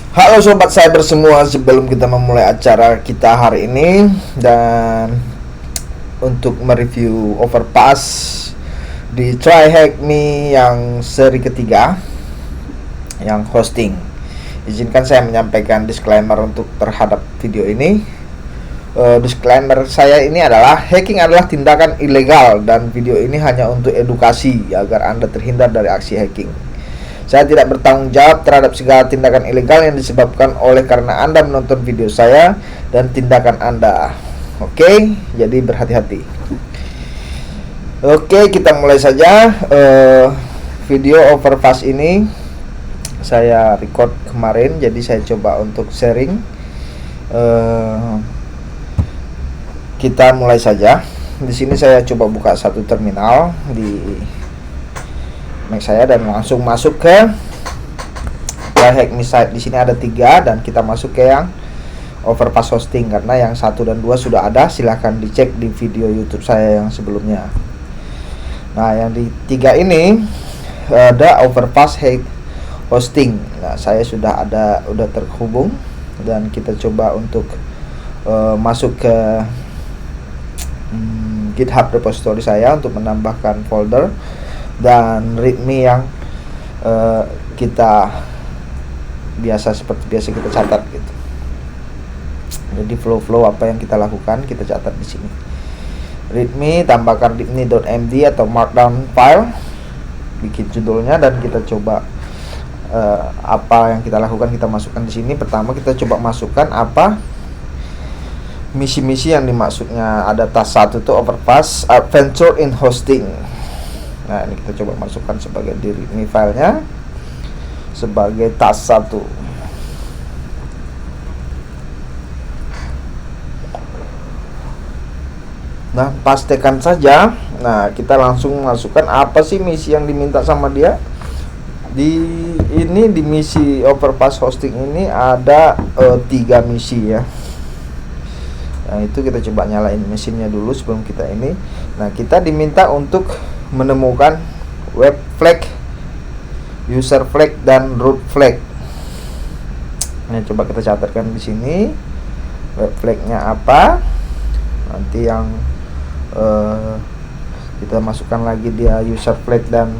Halo sobat cyber semua, sebelum kita memulai acara kita hari ini dan untuk mereview Overpass di Try Hack Me yang seri ketiga yang hosting, izinkan saya menyampaikan disclaimer untuk terhadap video ini. Disclaimer saya ini adalah hacking adalah tindakan ilegal dan video ini hanya untuk edukasi agar Anda terhindar dari aksi hacking. Saya tidak bertanggung jawab terhadap segala tindakan ilegal yang disebabkan oleh karena Anda menonton video saya dan tindakan Anda. Oke, jadi berhati-hati. Oke, kita mulai saja. Video Overpass ini saya record kemarin, jadi saya coba untuk sharing. Kita mulai saja. Di sini saya coba buka satu terminal di Mac saya dan langsung masuk ke Hack Me site. Di sini ada 3 dan kita masuk ke yang Overpass hosting karena yang 1 dan 2 sudah ada. Silahkan dicek di video YouTube saya yang sebelumnya. Nah, yang di 3 ini ada Overpass Hack hosting. Nah, saya sudah terhubung dan kita coba untuk masuk ke GitHub repository saya untuk menambahkan folder dan readme yang kita seperti biasa kita catat gitu. Jadi flow apa yang kita lakukan kita catat di sini. Readme, tambahkan readme.md atau markdown file, bikin judulnya dan kita coba apa yang kita lakukan kita masukkan di sini. Pertama kita coba masukkan apa misi-misi yang dimaksudnya. Ada task 1 itu Overpass Adventure in Hosting. Nah, ini kita coba masukkan sebagai di readme filenya sebagai task 1. Nah, pastikan saja. Nah, kita langsung masukkan apa sih misi yang diminta sama dia. Di misi Overpass hosting ini ada 3 misi ya. Nah, itu kita coba nyalain mesinnya dulu sebelum kita ini. Nah, kita diminta untuk menemukan web flag, user flag dan root flag. Nah, coba kita catatkan di sini web flagnya apa. Nanti yang kita masukkan lagi dia user flag dan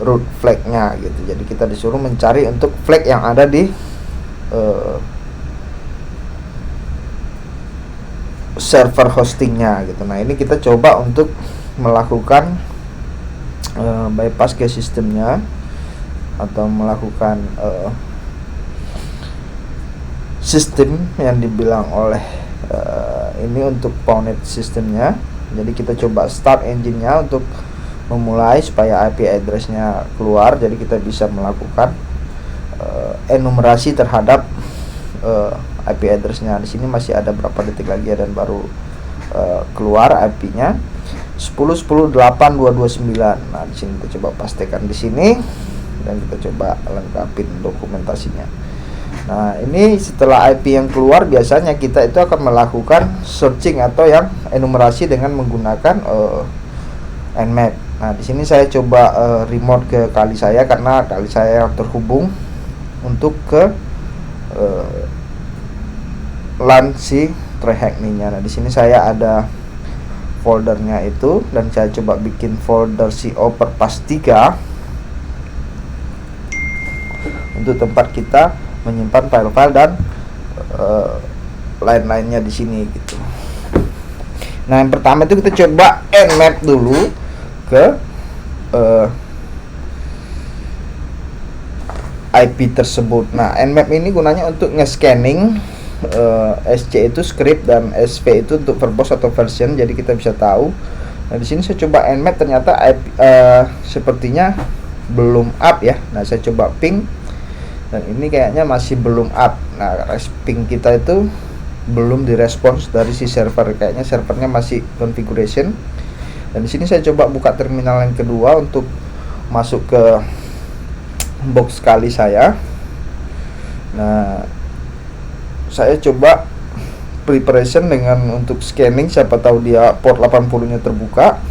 root flagnya gitu. Jadi kita disuruh mencari untuk flag yang ada di server hostingnya gitu. Nah, ini kita coba untuk melakukan bypass ke sistemnya atau melakukan sistem yang dibilang oleh ini untuk Pwnet sistemnya. Jadi kita coba start engine-nya untuk memulai supaya IP address-nya keluar. Jadi kita bisa melakukan enumerasi terhadap IP address-nya. Di sini masih ada berapa detik lagi ya dan baru keluar IP-nya 10.10.8.229. Nah, di sini kita coba pastikan di sini dan kita coba lengkapin dokumentasinya. Nah, ini setelah IP yang keluar biasanya kita itu akan melakukan searching atau yang enumerasi dengan menggunakan Nmap. Nah, di sini saya coba remote ke kali saya karena kali saya yang terhubung untuk ke LAN si Try Hack Me-nya. Nah, di sini saya ada foldernya itu dan saya coba bikin folder si Overpass 3 untuk tempat kita menyimpan file-file dan lain-lainnya di sini gitu. Nah, yang pertama itu kita coba nmap dulu ke IP tersebut. Nah, nmap ini gunanya untuk nge-scanning SC itu script dan SV itu untuk verbose atau version, jadi kita bisa tahu. Nah, di sini saya coba nmap ternyata IP, sepertinya belum up ya. Nah, saya coba ping dan ini kayaknya masih belum up. Nah, ping kita itu belum direspons dari si server, kayaknya servernya masih configuration. Dan di sini saya coba buka terminal yang kedua untuk masuk ke box kali saya. Nah, saya coba preparation dengan untuk scanning, siapa tahu dia port 80-nya terbuka.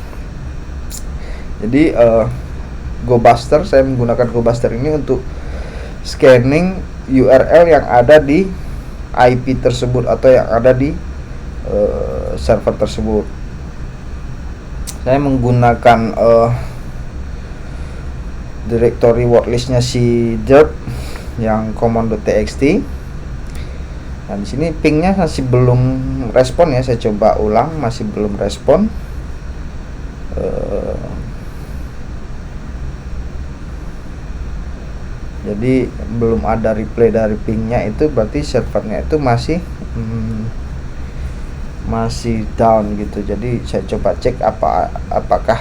Jadi GoBuster, saya menggunakan GoBuster ini untuk scanning URL yang ada di IP tersebut atau yang ada di server tersebut. Saya menggunakan directory wordlistnya si derp yang command.txt. Nah, di sini pingnya masih belum respon ya. Saya coba ulang, masih belum respon. Jadi belum ada reply dari pingnya, itu berarti servernya itu masih down gitu. Jadi saya coba cek apakah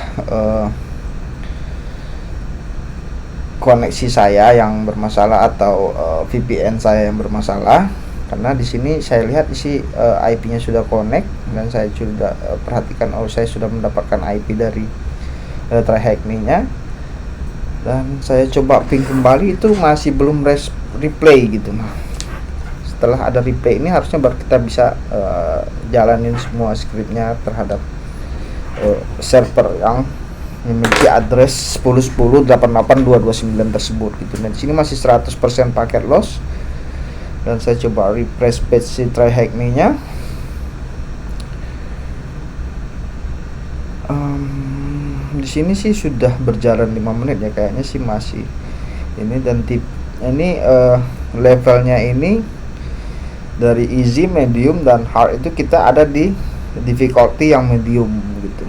koneksi saya yang bermasalah atau VPN saya yang bermasalah. Karena di sini saya lihat isi IP-nya sudah connect dan saya sudah perhatikan, saya sudah mendapatkan IP dari TryHackMe-nya. Dan saya coba ping kembali, itu masih belum replay gitu. Nah, setelah ada replay ini harusnya baru kita bisa jalanin semua scriptnya terhadap server yang memiliki address 10.10.88.229 tersebut gitu. Nah, di sini masih 100% paket loss. Dan saya coba refresh page si TryHackMe-nya. Di sini sih sudah berjalan 5 menit ya, kayaknya sih masih ini. Dan ini levelnya ini dari easy, medium, dan hard itu kita ada di difficulty yang medium gitu.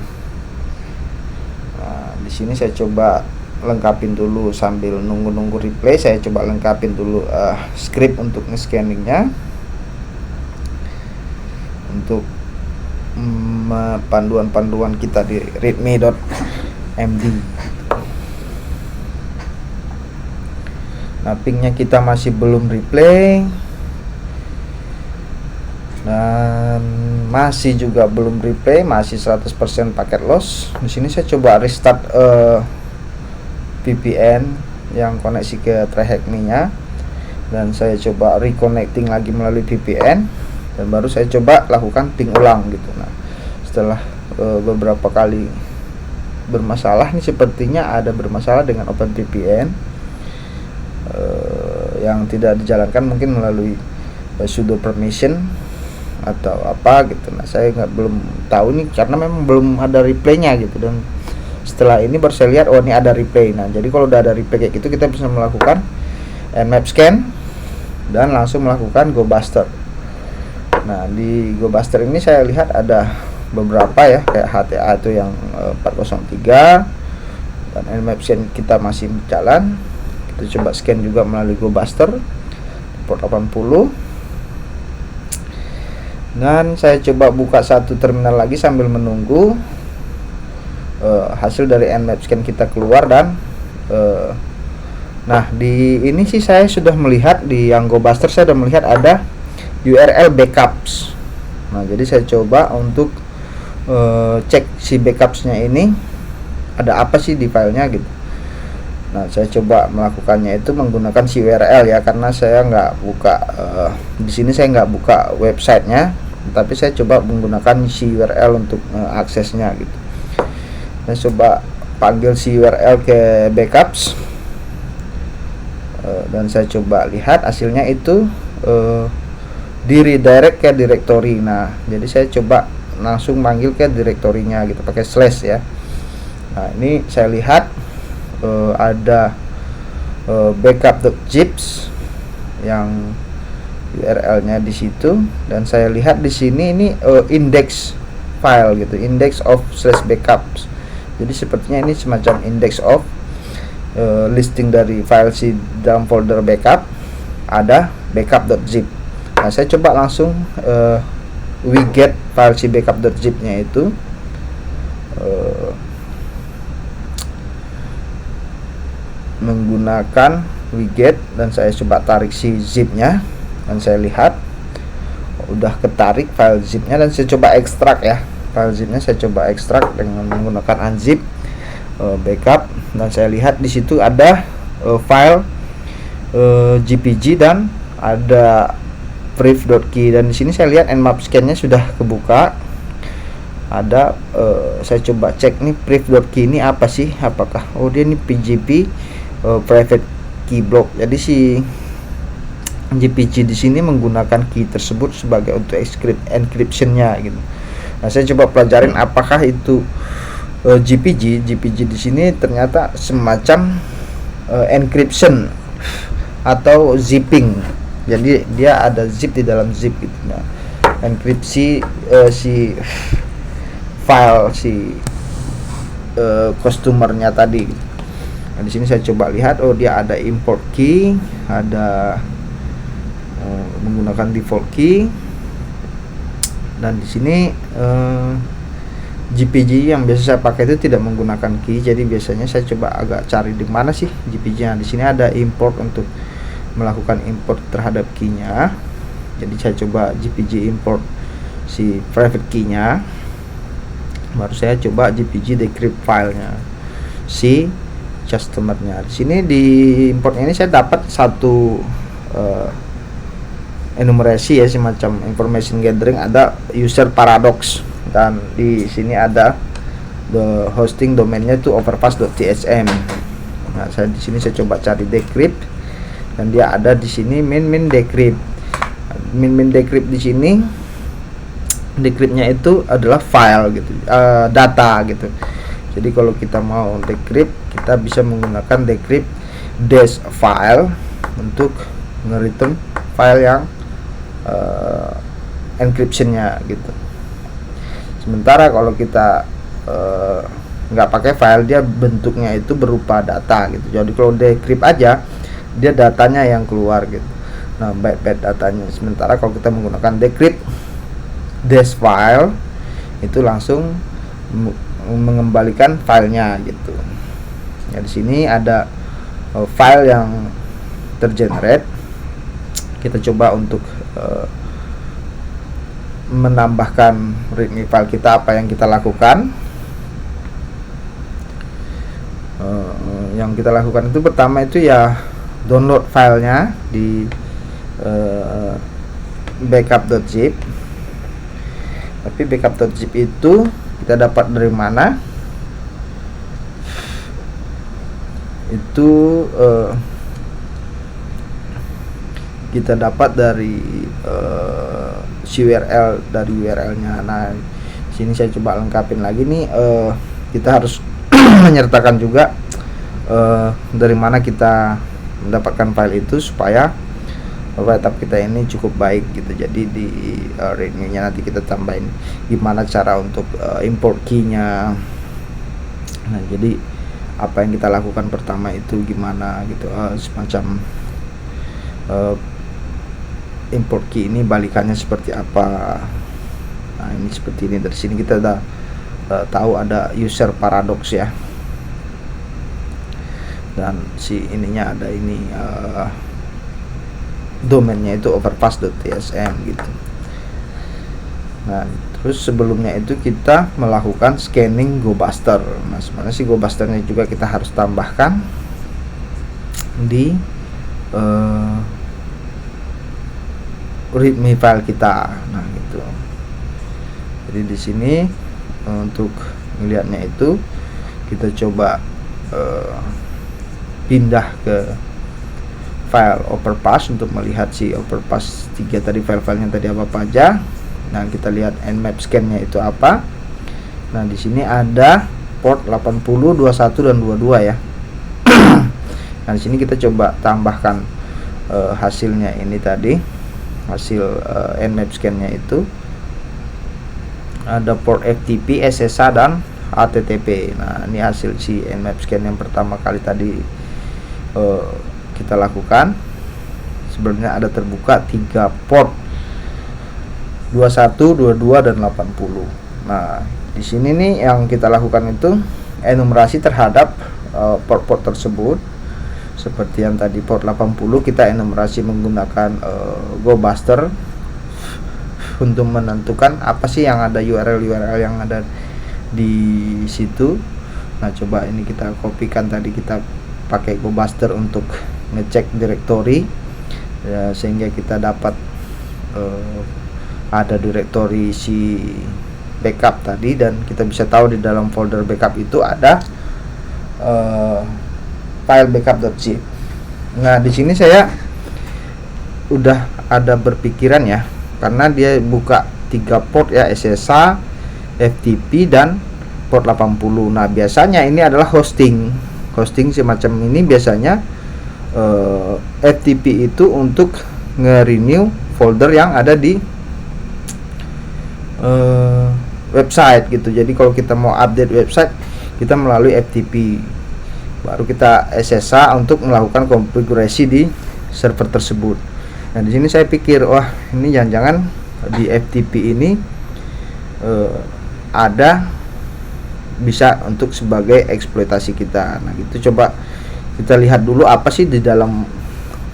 Nah, di sini saya coba lengkapin dulu sambil nunggu replay. Saya coba lengkapin dulu script untuk nge-scanningnya, untuk panduan-panduan kita di readme.md. Nah, pingnya kita masih belum replay dan masih juga belum replay, masih 100% paket loss. Di sini saya coba restart VPN yang koneksi ke TryHackMe-nya, dan saya coba reconnecting lagi melalui VPN, dan baru saya coba lakukan ping ulang gitu. Nah, setelah beberapa kali bermasalah, ini sepertinya ada bermasalah dengan OpenVPN yang tidak dijalankan, mungkin melalui sudo permission atau apa gitu. Nah, saya belum tahu nih karena memang belum ada replaynya gitu. Dan setelah ini baru saya lihat, oh ini ada replay. Nah, jadi kalau udah ada replay kayak gitu, kita bisa melakukan nmap scan dan langsung melakukan GoBuster. Nah, di GoBuster ini saya lihat ada beberapa ya, kayak HTA itu yang 403, dan nmap scan kita masih berjalan. Kita coba scan juga melalui GoBuster port 80. Dan saya coba buka satu terminal lagi sambil menunggu hasil dari nmap scan kita keluar. Dan nah, di ini sih saya sudah melihat di yang GoBuster, saya sudah melihat ada URL backups. Nah, jadi saya coba untuk cek si backupsnya ini ada apa sih di filenya gitu. Nah, saya coba melakukannya itu menggunakan si URL ya, karena saya nggak buka di sini, saya nggak buka websitenya, tapi saya coba menggunakan si URL untuk aksesnya gitu. Saya coba panggil si URL ke backups, dan saya coba lihat hasilnya itu di redirect ke directory. Nah, jadi saya coba langsung manggil ke direktorinya gitu pakai slash ya. Nah, ini saya lihat ada backup.zips yang URL-nya di situ, dan saya lihat di sini ini index file gitu, index of /backups. Jadi sepertinya ini semacam index of listing dari file si dalam folder backup ada backup.zip. Nah, saya coba langsung widget file si backup.zip-nya itu menggunakan widget, dan saya coba tarik si zip-nya, dan saya lihat udah ketarik file zip-nya. Dan saya coba ekstrak ya file zip-nya, saya coba ekstrak dengan menggunakan unzip backup, dan saya lihat di situ ada file GPG dan ada brief.key. Dan di sini saya lihat nmap scan-nya sudah kebuka. Ada saya coba cek nih brief.key ini apa sih, apakah dia ini PGP private key block. Jadi si GPG di sini menggunakan key tersebut sebagai untuk encryption-nya gitu. Nah, saya coba pelajarin apakah itu GPG di sini ternyata semacam encryption atau zipping. Jadi dia ada zip di dalam zip gitu. Nah, enkripsi si file si customernya tadi. Nah, di sini saya coba lihat, oh dia ada import key, ada menggunakan default key, dan di sini GPG yang biasa saya pakai itu tidak menggunakan key. Jadi biasanya saya coba agak cari di mana sih GPG-nya. Di sini ada import untuk melakukan import terhadap key-nya. Jadi saya coba GPG import si private key-nya, baru saya coba GPG decrypt filenya si customer-nya. Di sini di importnya ini saya dapat satu enumerasi ya, semacam information gathering, ada user paradox, dan di sini ada the hosting domainnya itu overpass.tsm. Nah, saya di sini saya coba cari decrypt, dan dia ada di sini min decrypt. Min decrypt di sini decryptnya itu adalah file gitu, data gitu. Jadi kalau kita mau decrypt, kita bisa menggunakan decrypt dash file untuk nge-return file yang encryptionnya gitu. Sementara kalau kita nggak pakai file, dia bentuknya itu berupa data gitu. Jadi kalau decrypt aja, dia datanya yang keluar gitu. Nah, byte datanya. Sementara kalau kita menggunakan decrypt dash file, itu langsung mengembalikan filenya gitu. Ya, di sini ada file yang tergenerate. Kita coba untuk menambahkan readme file kita. Apa yang kita lakukan? Yang kita lakukan itu pertama itu ya download filenya di backup.zip. Tapi backup.zip itu kita dapat dari mana? Itu kita dapat dari URL, dari URL-nya. Nah, sini saya coba lengkapin lagi nih. Kita harus menyertakan juga dari mana kita mendapatkan file itu supaya write-up kita ini cukup baik gitu. Jadi di readme-nya nanti kita tambahin gimana cara untuk import key-nya. Nah, jadi apa yang kita lakukan pertama itu gimana gitu, semacam import key ini balikannya seperti apa. Nah, ini seperti ini. Dari sini kita udah tahu ada user paradox ya, dan si ininya ada ini domainnya itu overpass.tsm gitu. Nah, terus sebelumnya itu kita melakukan scanning GoBuster. Nah, sebenarnya si GoBusternya juga kita harus tambahkan di readme file kita. Nah, gitu. Jadi di sini untuk melihatnya itu kita coba pindah ke file overpass untuk melihat si overpass 3 tadi, file-filenya tadi apa aja. Nah, kita lihat nmap scan-nya itu apa. Nah, di sini ada port 80, 21 dan 22 ya. Nah, di sini kita coba tambahkan hasilnya ini tadi. Hasil nmap scan-nya itu ada port FTP, SSH dan HTTP. Nah, ini hasil si nmap scan yang pertama kali tadi kita lakukan. Sebenarnya ada terbuka 3 port, 21, 22 dan 80. Nah, di sini nih yang kita lakukan itu enumerasi terhadap port-port tersebut. Seperti yang tadi port 80 kita enumerasi menggunakan GoBuster untuk menentukan apa sih yang ada URL yang ada di situ. Nah, coba ini kita kopikan, tadi kita pakai GoBuster untuk ngecek directory ya, sehingga kita dapat ada directory si backup tadi, dan kita bisa tahu di dalam folder backup itu ada file backup.zip. Nah, di sini saya udah ada berpikiran ya, karena dia buka 3 port ya, SSH, FTP dan port 80. Nah biasanya ini adalah hosting semacam ini. Biasanya FTP itu untuk nge-renew folder yang ada di website gitu. Jadi kalau kita mau update website, kita melalui FTP, baru kita SSH untuk melakukan konfigurasi di server tersebut. Nah di sini saya pikir, wah ini jangan-jangan di FTP ini ada bisa untuk sebagai eksploitasi kita. Nah gitu, coba kita lihat dulu apa sih di dalam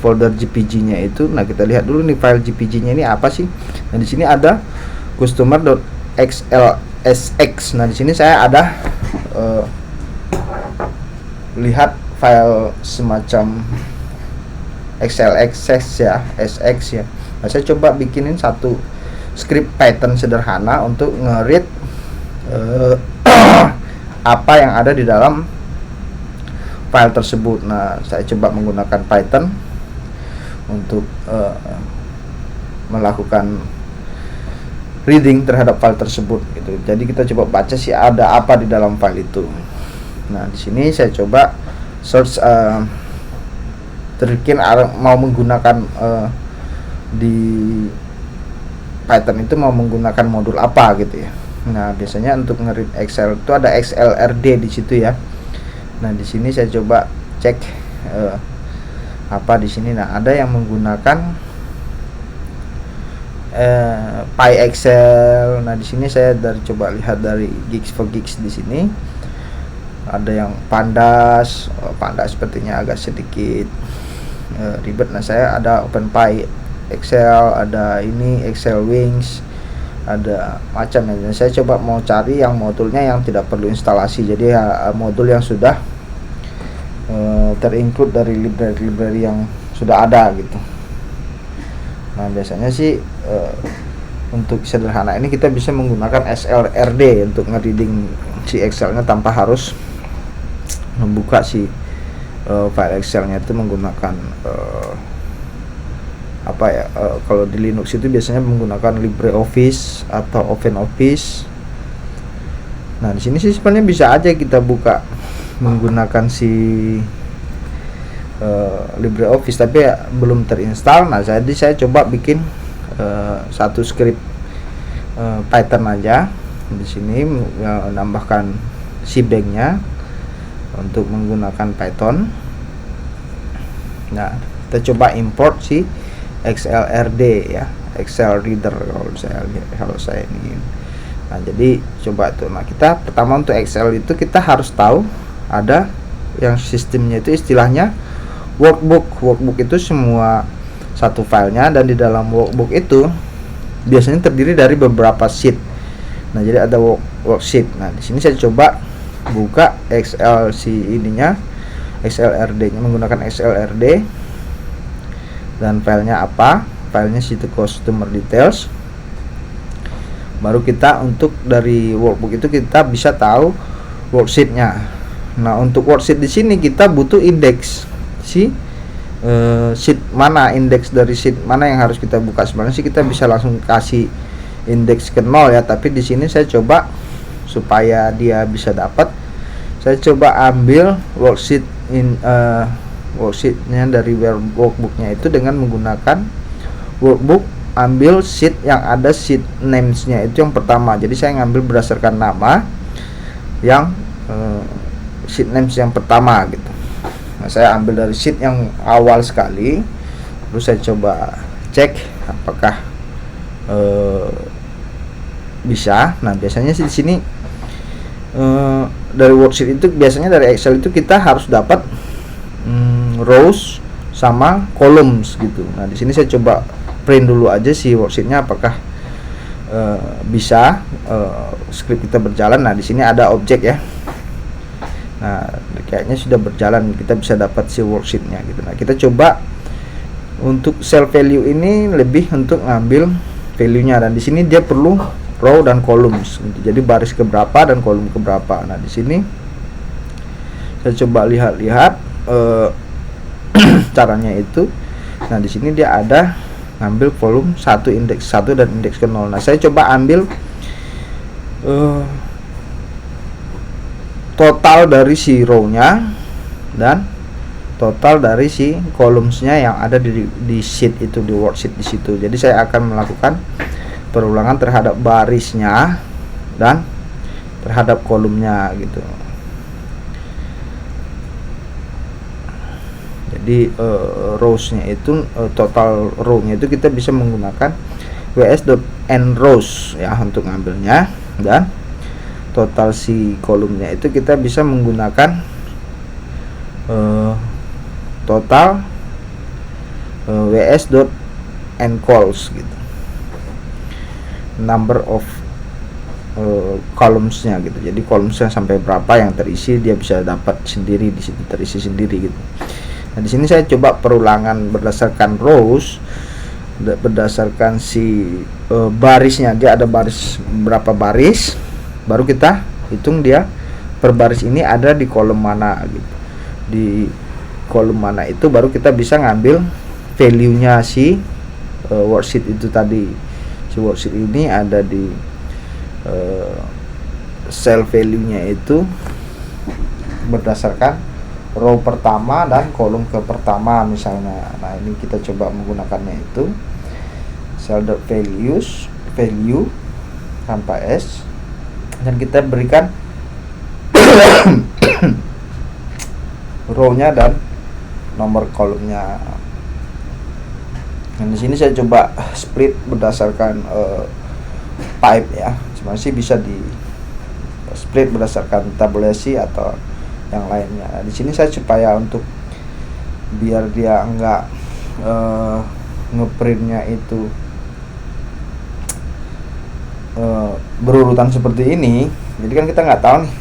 folder JPG-nya itu. Nah kita lihat dulu nih file JPG-nya ini apa sih. Nah di sini ada customer.xlsx. Nah di sini saya ada lihat file semacam XLSX ya, SX ya. Nah, saya coba bikinin satu script Python sederhana untuk nge-read apa yang ada di dalam file tersebut. Nah, saya coba menggunakan Python untuk melakukan reading terhadap file tersebut gitu. Jadi kita coba baca sih ada apa di dalam file itu. Nah, di sini saya coba search terkini mau menggunakan di Python itu mau menggunakan modul apa gitu ya. Nah, biasanya untuk nge-read Excel itu ada XLRD di situ ya. Nah, di sini saya coba cek apa di sini. Nah, ada yang menggunakan PyExcel. Nah, di sini saya coba lihat dari Geeks for Geeks di sini. Ada yang Pandas. Pandas sepertinya agak sedikit ribet. Nah, saya ada OpenPy Excel, ada ini Excel Wings, ada macam ya. Saya coba mau cari yang modulnya yang tidak perlu instalasi, jadi ya, modul yang sudah terinclude dari library yang sudah ada gitu. Nah biasanya sih untuk sederhana ini kita bisa menggunakan XLRD untuk nge-reading si Excelnya tanpa harus membuka si file Excelnya itu menggunakan kalau di Linux itu biasanya menggunakan LibreOffice atau OpenOffice. Nah di sini sih sebenarnya bisa aja kita buka menggunakan si LibreOffice, tapi ya belum terinstall. Nah jadi saya coba bikin satu script Python aja di sini, menambahkan si banknya untuk menggunakan Python. Nah kita coba import si XLRD ya, Excel Reader kalau saya ini. Nah jadi coba tuh. Nah kita pertama untuk Excel itu kita harus tahu ada yang sistemnya itu istilahnya workbook. Workbook itu semua satu filenya, dan di dalam workbook itu biasanya terdiri dari beberapa sheet. Nah jadi ada worksheet. Nah di sini saya coba buka Excel ininya, XLRD-nya, menggunakan XLRD. Dan filenya apa? Filenya situ customer details. Baru kita untuk dari workbook itu kita bisa tahu worksheet-nya. Nah untuk worksheet di sini kita butuh indeks sheet mana, indeks dari sheet mana yang harus kita buka. Sebenarnya sih kita bisa langsung kasih indeks ke 0 ya, tapi di sini saya coba supaya dia bisa dapat. Saya coba ambil worksheet worksheetnya dari workbooknya itu dengan menggunakan workbook, ambil sheet yang ada sheet names-nya itu yang pertama. Jadi saya ngambil berdasarkan nama yang sheet names yang pertama gitu. Nah, saya ambil dari sheet yang awal sekali, terus saya coba cek apakah bisa. Nah biasanya sih di sini dari worksheet itu biasanya dari Excel itu kita harus dapat rows sama columns gitu. Nah di sini saya coba print dulu aja si worksheetnya apakah bisa script kita berjalan. Nah di sini ada objek ya. Nah kayaknya sudah berjalan, kita bisa dapat si worksheetnya gitu. Nah kita coba untuk cell value ini lebih untuk ngambil value-nya, dan di sini dia perlu row dan columns gitu. Jadi baris keberapa dan kolom keberapa. Nah di sini saya coba lihat-lihat caranya itu. Nah di sini dia ada ngambil volume 1, indeks 1 dan indeks ke 0. Nah saya coba ambil total dari si row-nya dan total dari si columns-nya yang ada di sheet itu, di worksheet di situ. Jadi saya akan melakukan perulangan terhadap barisnya dan terhadap kolomnya gitu. Jadi rows-nya itu total row-nya itu kita bisa menggunakan ws.nrows ya untuk ngambilnya, dan total si kolomnya itu kita bisa menggunakan total ws.ncols gitu, number of columns-nya gitu. Jadi columns-nya sampai berapa yang terisi dia bisa dapat sendiri di situ, terisi sendiri gitu. Nah di sini saya coba perulangan berdasarkan rows, berdasarkan si barisnya. Dia ada baris berapa baris, baru kita hitung dia per baris ini ada di kolom mana gitu. Di kolom mana itu baru kita bisa ngambil value-nya si worksheet itu tadi. Si worksheet ini ada di cell value-nya itu berdasarkan row pertama dan kolom ke pertama misalnya. Nah ini kita coba menggunakannya itu cell.values, value tanpa s, dan kita berikan row-nya dan nomor kolomnya. Dan di sini saya coba split berdasarkan type ya. Sebenarnya sih bisa di split berdasarkan tabulasi atau yang lainnya. Nah, di sini saya supaya untuk biar dia enggak ngeprintnya itu berurutan seperti ini. Jadi kan kita nggak tahu nih.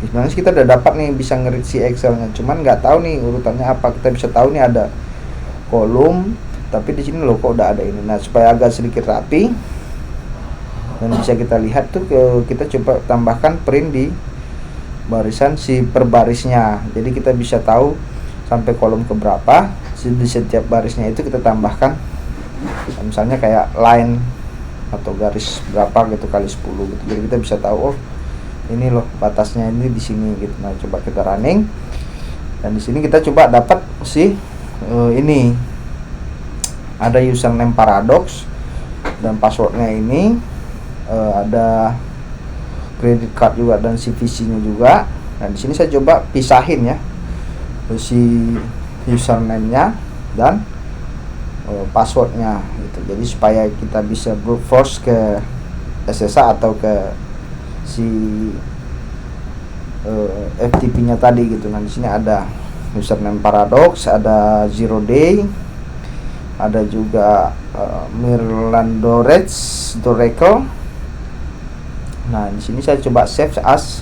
Sebenarnya kita udah dapat nih bisa ngerit si Excelnya, cuman nggak tahu nih urutannya apa. Kita bisa tahu nih ada kolom, tapi di sini loh kok udah ada ini. Nah supaya agak sedikit rapi dan bisa kita lihat tuh, kita coba tambahkan print di barisan si per barisnya. Jadi kita bisa tahu sampai kolom ke berapa. Di setiap barisnya itu kita tambahkan misalnya kayak line atau garis berapa gitu kali 10 gitu. Jadi kita bisa tahu oh ini loh batasnya ini di sini gitu. Nah coba kita running, dan di sini kita coba dapat si ini ada username paradox dan passwordnya ini ada credit card juga dan CVC-nya juga. Nah di sini saya coba pisahin ya si username-nya dan passwordnya gitu. Jadi supaya kita bisa brute force ke SSA atau ke si FTP-nya tadi gitu. Nah di sini ada username paradox, ada zero day, ada juga Dorecle. Nah, di sini saya coba save as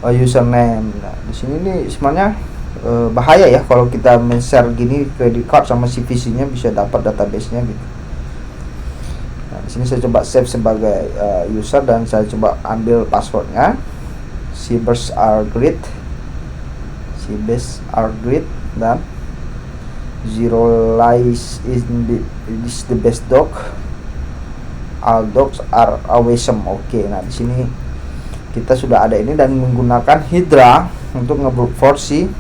username. Nah, di sini nih sebenarnya bahaya ya kalau kita men-share gini credit card sama CVC-nya bisa dapat database-nya gitu. Nah, di sini saya coba save sebagai user dan saya coba ambil passwordnya. Cbase are great dan zero lies is the best dog. All dogs are awesome. Oke, nah di sini kita sudah ada ini dan menggunakan Hydra untuk nge-brute force si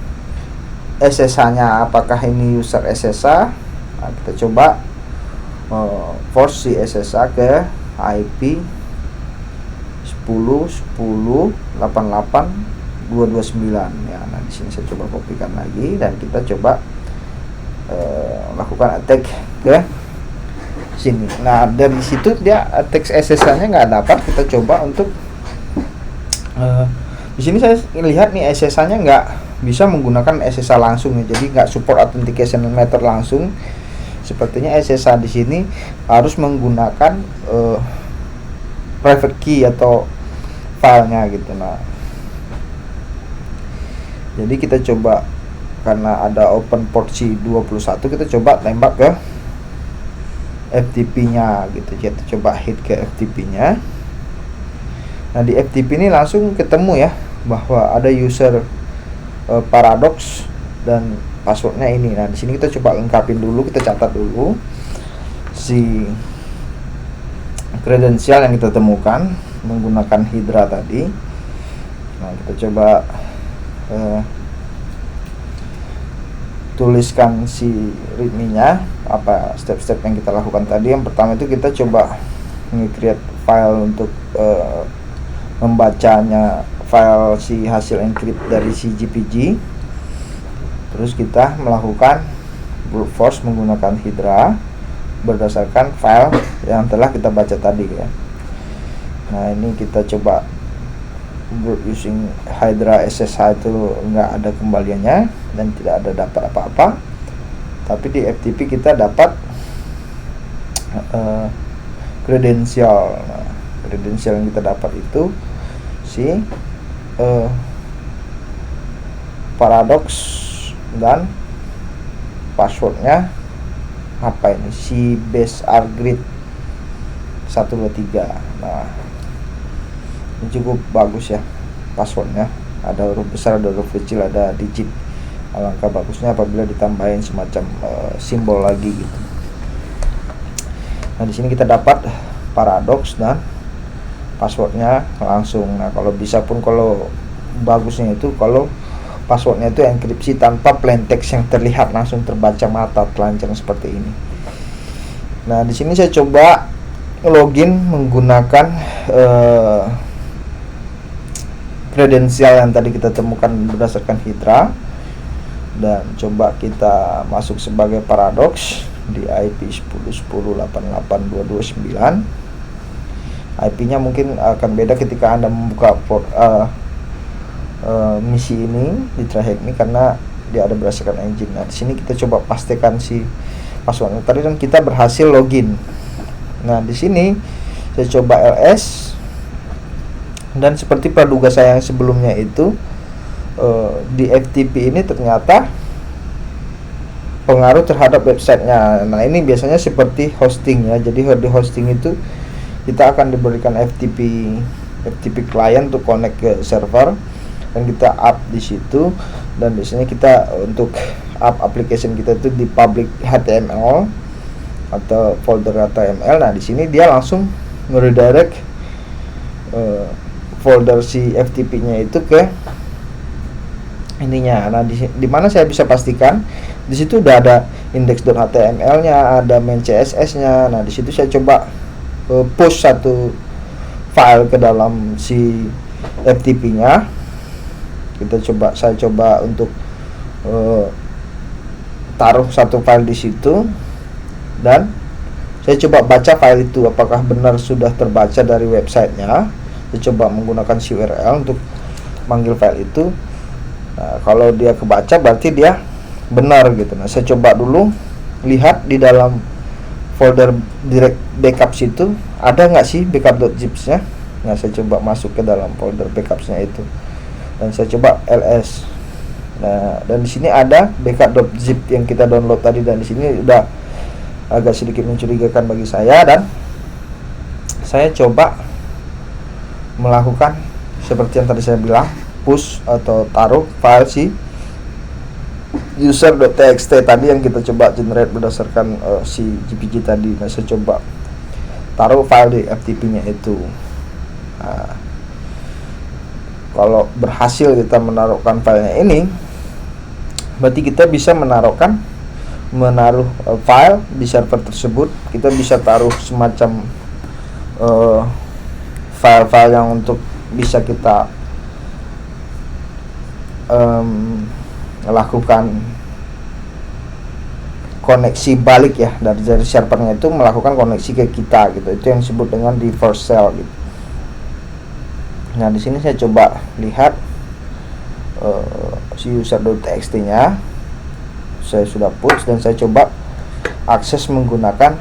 SSH-nya. Apakah ini user SSH? Nah, kita coba force si SSH ke IP 10.10.88.229 ya. Nah di sini saya coba kopikan lagi dan kita coba lakukan attack ke sini. Nah dari situ dia teks SSH-nya nggak dapat. Kita coba untuk di sini saya lihat nih SSH-nya nggak bisa menggunakan SSH langsung ya. Jadi nggak support authentication method langsung. Sepertinya SSH di sini harus menggunakan private key atau filenya gitu. Nah jadi kita coba, karena ada open port C21, kita coba tembak ke FTP-nya gitu. Kita coba hit ke FTP-nya. Nah di FTP ini langsung ketemu ya bahwa ada user paradox dan passwordnya ini. Nah di sini kita coba lengkapin dulu, kita catat dulu si kredensial yang kita temukan menggunakan Hydra tadi. Nah kita coba tuliskan si readme-nya, apa step-step yang kita lakukan tadi. Yang pertama itu kita coba nge-create file untuk membacanya file si hasil encrypt dari si GPG. Terus kita melakukan brute force menggunakan Hydra berdasarkan file yang telah kita baca tadi ya. Nah ini kita coba brute using Hydra SSH, itu nggak ada kembaliannya dan tidak ada dapat apa-apa. Tapi di FTP kita dapat kredensial. Nah, kredensial yang kita dapat itu si paradox dan passwordnya apa ini, si base argrid 123. Nah ini cukup bagus ya passwordnya, ada huruf besar, ada huruf kecil, ada digit. Alangkah bagusnya apabila ditambahin semacam simbol lagi gitu. Nah di sini kita dapat paradox dan passwordnya langsung. Nah kalau bisa pun, kalau bagusnya itu kalau passwordnya itu enkripsi tanpa plain text yang terlihat langsung terbaca mata telanjang seperti ini. Nah di sini saya coba login menggunakan kredensial yang tadi kita temukan berdasarkan Hydra, dan coba kita masuk sebagai paradox di IP 10.10.88.229. IP-nya mungkin akan beda ketika Anda membuka misi ini di TryHackMe karena dia ada berdasarkan engine. Nah di sini kita coba pastikan si passwordnya tadi dan kita berhasil login. Nah di sini saya coba ls, dan seperti praduga saya yang sebelumnya itu, di FTP ini ternyata pengaruh terhadap websitenya. Nah ini biasanya seperti hosting ya. Jadi di hosting itu kita akan diberikan FTP client untuk connect ke server, dan kita up di situ. Dan biasanya kita untuk up application kita itu di public HTML atau folder HTML. Nah di sini dia langsung nge-redirect folder si FTP-nya itu ke ininya. Nah di mana saya bisa pastikan di situ udah ada index.html-nya, ada main CSS-nya. Nah di situ saya coba push satu file ke dalam si FTP-nya. Saya coba untuk taruh satu file di situ, dan saya coba baca file itu apakah benar sudah terbaca dari websitenya. Saya coba menggunakan si URL untuk manggil file itu. Nah, kalau dia kebaca berarti dia benar gitu. Nah saya coba dulu lihat di dalam folder direct backup situ ada nggak sih backup.zips-nya. Nah saya coba masuk ke dalam folder backups-nya itu dan saya coba ls. Nah dan di sini ada backup.zip yang kita download tadi, dan di sini udah agak sedikit mencurigakan bagi saya, dan saya coba melakukan seperti yang tadi saya bilang, push atau taruh file si user.txt tadi yang kita coba generate berdasarkan si GPG tadi. Nah saya coba taruh file di FTP-nya itu. Nah, kalau berhasil kita menaruhkan filenya ini, berarti kita bisa menaruh file di server tersebut. Kita bisa taruh semacam file-file yang untuk bisa kita melakukan koneksi balik ya, dari servernya itu melakukan koneksi ke kita gitu. Itu yang disebut dengan reverse shell gitu. Nah di sini saya coba lihat si user.txt nya saya sudah push, dan saya coba akses menggunakan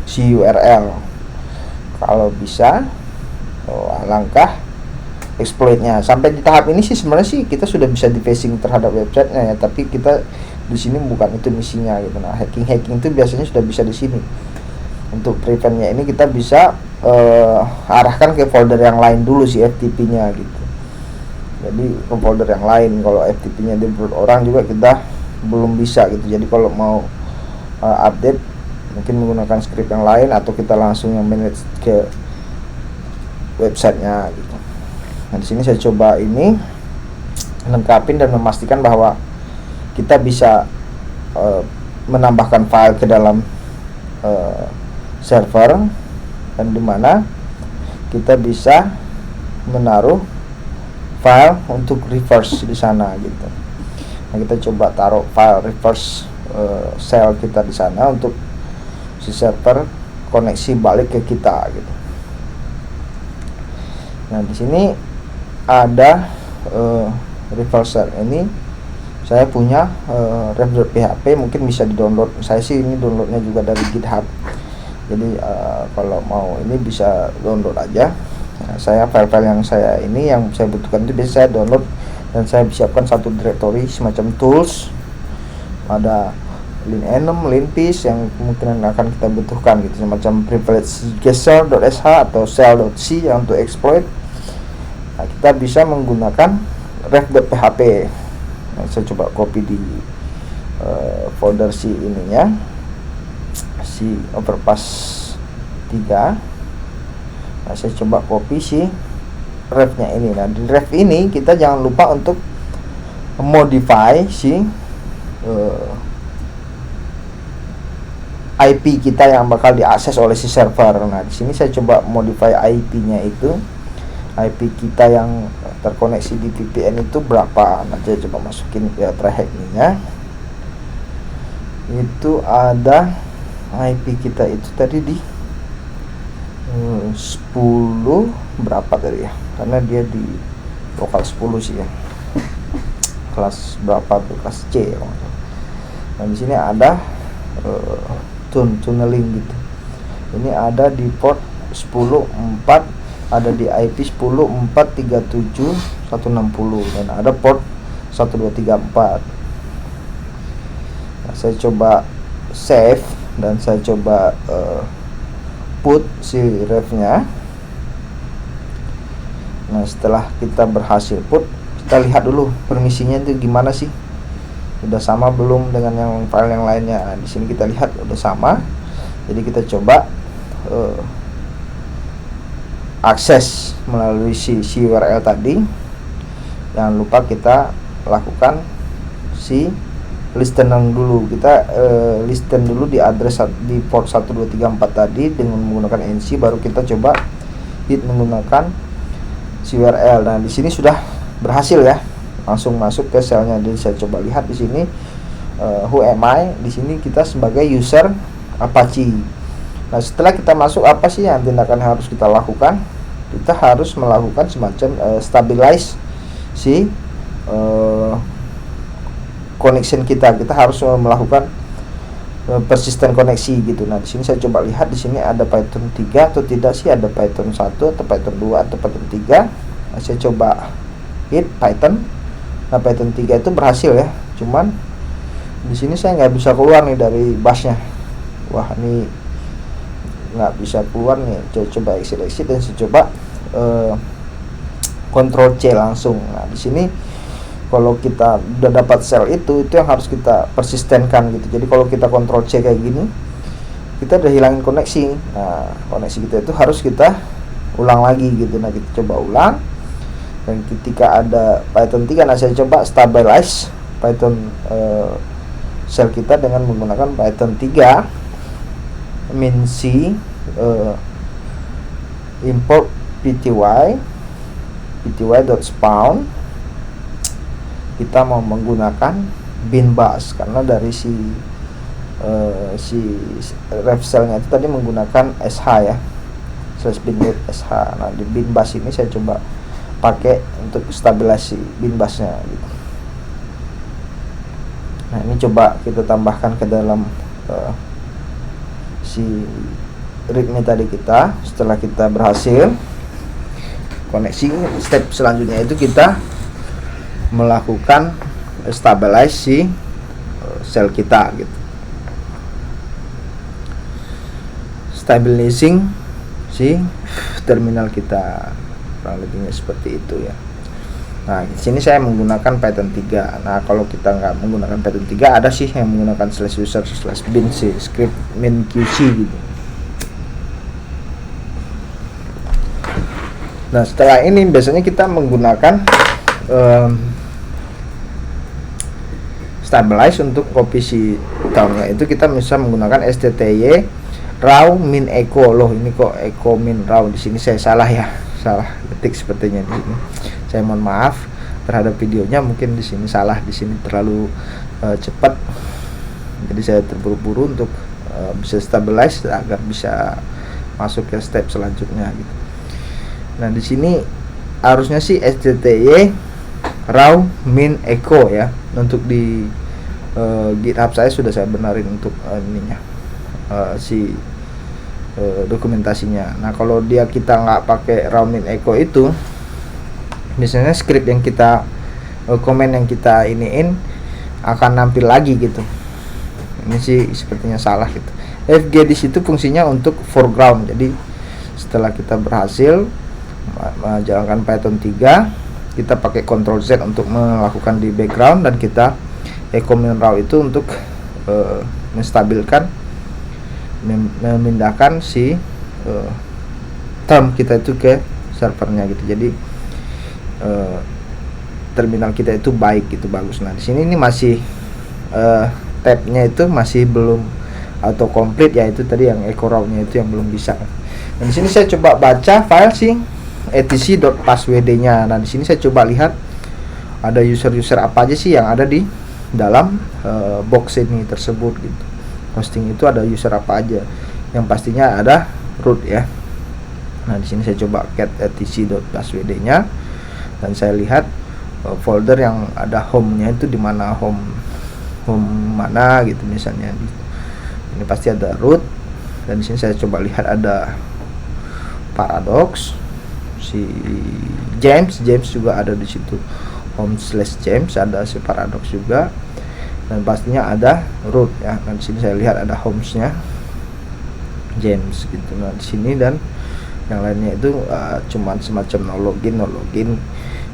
si URL. Kalau bisa, alangkah exploitnya. Sampai di tahap ini sih sebenarnya sih kita sudah bisa di phishing terhadap websitenya ya, tapi kita di sini bukan itu misinya gitu. Nah hacking itu biasanya sudah bisa di sini. Untuk preventnya ini kita bisa arahkan ke folder yang lain dulu si FTP-nya gitu. Jadi ke folder yang lain. Kalau FTP-nya di root orang juga kita belum bisa gitu. Jadi kalau mau update mungkin menggunakan script yang lain, atau kita langsung yang manage ke websitenya gitu. Nah di sini saya coba ini lengkapin dan memastikan bahwa kita bisa menambahkan file ke dalam server, dan dimana kita bisa menaruh file untuk reverse di sana gitu. Nah kita coba taruh file reverse shell kita di sana untuk si server koneksi balik ke kita gitu. Nah di sini ada reverse shell ini saya punya ref.php, mungkin bisa di-download. Saya sih ini downloadnya juga dari GitHub. Jadi kalau mau ini bisa download aja. Nah, saya file-file yang saya butuhkan itu biasa saya download, dan saya siapkan satu directory semacam tools. Ada linenum, linpiece yang kemungkinan akan kita butuhkan gitu, semacam privilege guessr.sh atau shell.c yang untuk exploit. Nah, kita bisa menggunakan ref.php. Nah, saya coba copy di folder si ininya, si overpass 3. Nah, saya coba copy si refnya ini. Nah, di ref ini kita jangan lupa untuk modify si IP kita yang bakal diakses oleh si server. Nah, di sini saya coba modify IP-nya itu. IP kita yang terkoneksi di VPN itu berapa? Nah, saya coba masukin ke traheknya. Itu ada IP kita itu tadi di 10 berapa tadi ya? Karena dia di lokal 10 sih ya. Kelas berapa tuh? Kelas C ya. Nah, di sini ada tunneling gitu. Ini ada di port 10.4, ada di IP 10.437.160, dan ada port 1234. Nah, saya coba save dan saya coba put si refnya. Nah, setelah kita berhasil put, kita lihat dulu permisinya itu gimana sih, udah sama belum dengan yang file yang lainnya. Nah, di sini kita lihat udah sama. Jadi kita coba akses melalui si URL tadi. Jangan lupa kita lakukan si listening dulu. Kita listen dulu di address di port 1234 tadi dengan menggunakan NC, baru kita coba hit menggunakan si URL. Nah, di sini sudah berhasil ya, langsung masuk ke selnya. Jadi saya coba lihat di sini who am I. Di sini kita sebagai user Apache. Nah, setelah kita masuk, apa sih yang tindakan yang harus kita lakukan? Kita harus melakukan semacam stabilize si connection kita. Kita harus melakukan persisten koneksi gitu. Nah, di sini saya coba lihat di sini ada Python 3 atau tidak sih, ada Python 1 atau Python 2 atau Python 3. Nah, saya coba hit Python. Nah, Python 3 itu berhasil ya. Cuman di sini saya nggak bisa keluar nih dari busnya. Wah, ini nggak bisa keluar nih. Coba exit dan saya coba Ctrl C langsung. Nah, di sini kalau kita udah dapat sel itu yang harus kita persistenkan gitu. Jadi kalau kita Ctrl C kayak gini, kita udah hilangin koneksi. Nah, koneksi kita itu harus kita ulang lagi gitu. Nah, kita coba ulang. Dan ketika ada Python 3, nah saya coba stabilize Python sel kita dengan menggunakan Python 3 import pty.spawn. Kita mau menggunakan bin bash karena dari si ref cell-nya itu tadi menggunakan sh ya, /bin.sh. Nah, di bin bash ini saya coba pakai untuk stabilisasi bin bash-nya gitu. Nah, ini coba kita tambahkan ke dalam si readme tadi kita. Setelah kita berhasil koneksi, step selanjutnya itu kita melakukan stabilize si sel kita gitu. Stabilizing si terminal kita, kurang lebihnya seperti itu ya. Nah, di sini saya menggunakan Python 3. Nah, kalau kita nggak menggunakan Python 3, ada sih yang menggunakan /user/bin sih, script minqc gitu. Nah, setelah ini biasanya kita menggunakan stabilize untuk copy si termnya. Itu kita bisa menggunakan stty raw min echo. Loh, ini kok echo min raw, di sini saya salah ya, salah ketik sepertinya di sini. Saya mohon maaf terhadap videonya, mungkin di sini salah, di sini terlalu cepat. Jadi saya terburu-buru untuk bisa stabilize agar bisa masuk ke step selanjutnya gitu. Nah, di sini harusnya sih stty raw min echo ya. Untuk di GitHub saya sudah saya benarin untuk ininya dokumentasinya. Nah, kalau dia kita nggak pakai raw min echo itu, biasanya script yang kita komen yang kita iniin akan nampil lagi gitu. Ini sih sepertinya salah gitu. fg di situ fungsinya untuk foreground. Jadi setelah kita berhasil menjalankan Python 3, kita pakai Ctrl Z untuk melakukan di background, dan kita echo min raw itu untuk menstabilkan, memindahkan si term kita itu ke servernya gitu. Jadi terminal kita itu baik gitu, bagus. Nah, di sini ini masih tabnya itu masih belum auto complete, yaitu tadi yang echo raw-nya itu yang belum bisa. Dan di sini saya coba baca file si etc.passwd-nya. Nah, di sini saya coba lihat ada user-user apa aja sih yang ada di dalam box ini tersebut gitu. Hosting itu ada user apa aja? Yang pastinya ada root ya. Nah, di sini saya coba cat etc.passwd-nya, dan saya lihat folder yang ada home-nya itu di mana, home mana gitu misalnya. Ini pasti ada root, dan di sini saya coba lihat ada paradox, si James juga ada di situ, home/James ada si paradox juga, dan pastinya ada root ya. Nah, di sini saya lihat ada homes-nya James gitu. Nah, di sini dan yang lainnya itu cuman semacam no login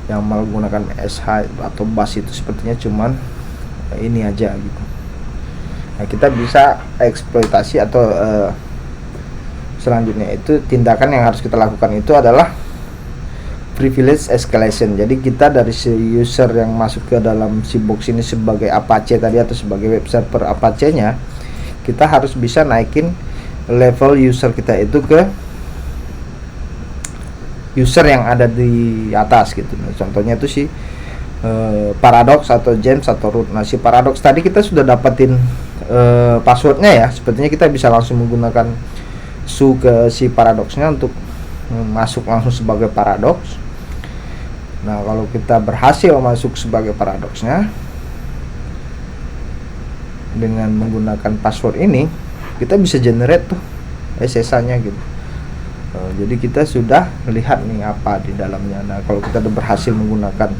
yang menggunakan SH atau bash itu sepertinya cuman ini aja gitu. Nah, kita bisa eksploitasi atau selanjutnya itu tindakan yang harus kita lakukan itu adalah privilege escalation. Jadi kita dari si user yang masuk ke dalam si box ini sebagai Apache tadi atau sebagai web server Apache-nya, kita harus bisa naikin level user kita itu ke user yang ada di atas gitu. Nah, contohnya itu si paradox atau James atau root. Nah, si paradox tadi kita sudah dapetin passwordnya ya. Sepertinya kita bisa langsung menggunakan su ke si paradoxnya untuk masuk langsung sebagai paradox. Nah, kalau kita berhasil masuk sebagai paradoxnya dengan menggunakan password ini, kita bisa generate tuh SSH-nya gitu. Jadi kita sudah melihat nih apa di dalamnya. Nah, kalau kita udah berhasil menggunakan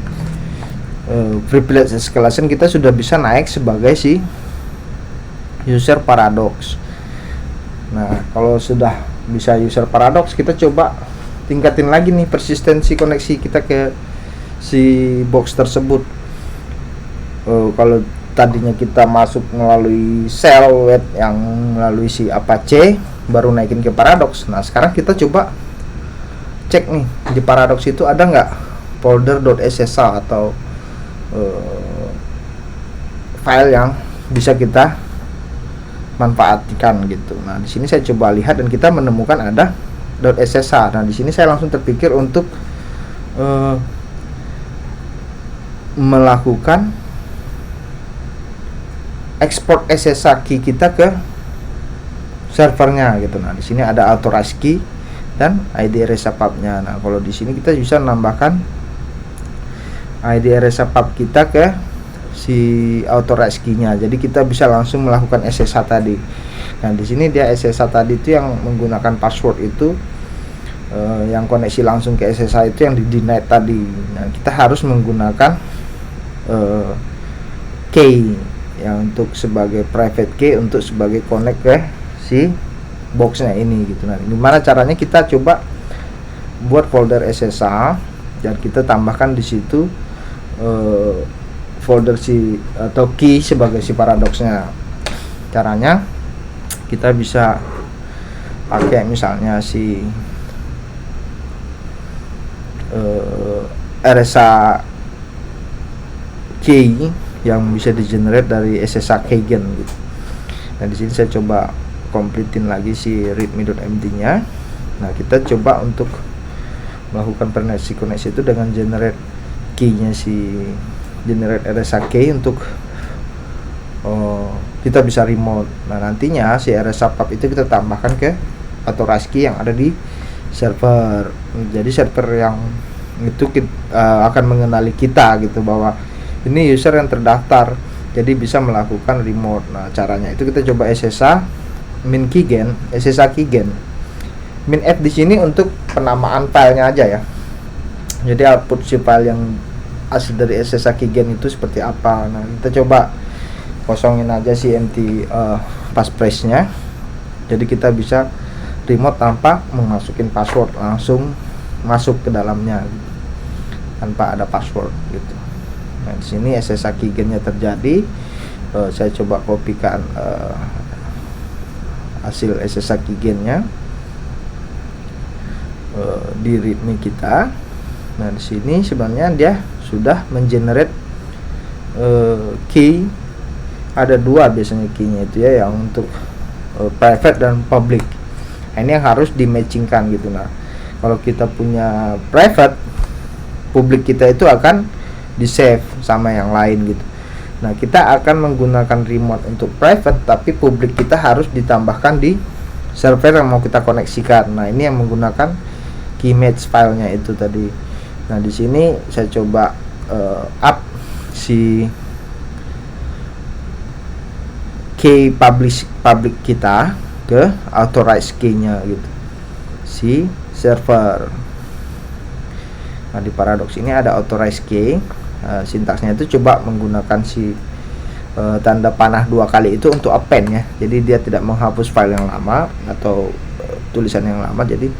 privilege escalation, kita sudah bisa naik sebagai si user paradox. Nah, kalau sudah bisa user paradox, kita coba tingkatin lagi nih persistensi koneksi kita ke si box tersebut. Kalau tadinya kita masuk melalui shell web yang melalui si Apache, baru naikin ke paradox. Nah, sekarang kita coba cek nih di paradox itu ada nggak folder.ssh atau file yang bisa kita manfaatkan gitu. Nah, di sini saya coba lihat dan kita menemukan ada .ssh. Nah, di sini saya langsung terpikir untuk melakukan export SSH key kita ke servernya gitu. Nah, di sini ada authorized key dan ID erasure pub-nya. Nah, kalau di sini kita bisa menambahkan ID erasure pub kita ke si authorized key-nya. Jadi kita bisa langsung melakukan SSH tadi. Nah, di sini dia SSH tadi itu yang menggunakan password itu yang koneksi langsung ke SSH itu yang di deny tadi. Nah, kita harus menggunakan key yang untuk sebagai private key untuk sebagai connect ke si boxnya ini gitu. Nah, gimana caranya? Kita coba buat folder SSH. dan kita tambahkan di situ folder si atau key sebagai si paradoxnya. Caranya kita bisa pakai misalnya si RSA key yang bisa di generate dari SSH keygen gitu. Nah di sini saya coba completein lagi si readme.md nya. Nah kita coba untuk melakukan koneksi itu dengan generate key-nya si generate RSA key untuk kita bisa remote. Nah nantinya si RSA pub itu kita tambahkan ke authorized key yang ada di server. Jadi server yang itu akan mengenali kita gitu bahwa ini user yang terdaftar, jadi bisa melakukan remote. Nah caranya itu kita coba SSH min keygen, SSH keygen. Min F di sini untuk penamaan filenya aja ya. Jadi output si file yang asli dari SSH keygen itu seperti apa. Nah kita coba kosongin aja si empty passphrase nya. Jadi kita bisa remote tanpa memasukin password, langsung masuk ke dalamnya gitu, tanpa ada password gitu. Nah di sini SSH keygen-nya terjadi. Saya coba kopikan hasil SSH keygen-nya di readme kita. Nah di sini sebenarnya dia sudah mengenerate key. Ada dua biasanya key-nya itu ya, yang untuk private dan public. Nah, ini yang harus di matchingkan gitu. Nah kalau kita punya private, publik kita itu akan di save sama yang lain gitu. Nah kita akan menggunakan remote untuk private, tapi publik kita harus ditambahkan di server yang mau kita koneksikan. Nah ini yang menggunakan key match filenya itu tadi. Nah di sini saya coba up si key public kita ke authorized key-nya gitu, si server. Nah di paradox ini ada authorized key. Sintaksnya itu coba menggunakan si tanda panah 2 kali itu untuk append ya. Jadi dia tidak menghapus file yang lama atau tulisan yang lama, jadi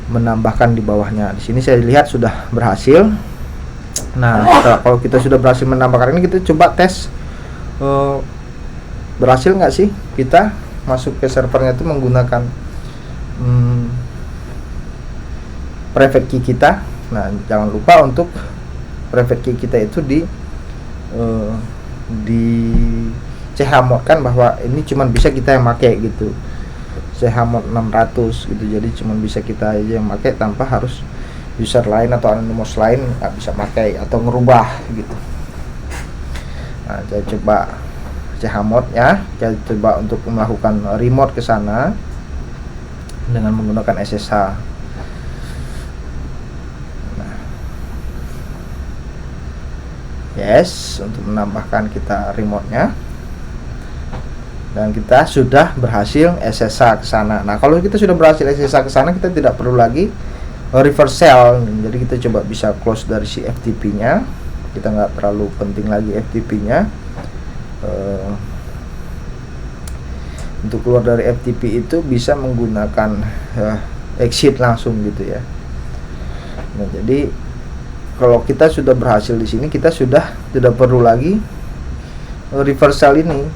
menambahkan di bawahnya. Di sini saya lihat sudah berhasil. Nah kalau kita sudah berhasil menambahkan ini, kita coba tes berhasil nggak sih kita masuk ke servernya itu menggunakan private key kita. Nah jangan lupa untuk private key kita itu di chmod kan, bahwa ini cuman bisa kita yang pakai gitu, chmod 600 gitu. Jadi cuman bisa kita aja yang pakai, tanpa harus user lain atau anonymous lain nggak bisa pakai atau ngerubah gitu. Nah saya coba chmod ya, saya coba untuk melakukan remote ke sana dengan menggunakan SSH. Yes, untuk menambahkan kita remote-nya, dan kita sudah berhasil SSH ke sana. Nah, kalau kita sudah berhasil SSH ke sana, kita tidak perlu lagi reverse shell. Jadi kita coba bisa close dari si FTP-nya. Kita nggak terlalu penting lagi FTP-nya. Untuk keluar dari FTP itu bisa menggunakan exit langsung gitu ya. Nah, jadi kalau kita sudah berhasil di sini, kita sudah tidak perlu lagi reversal ini.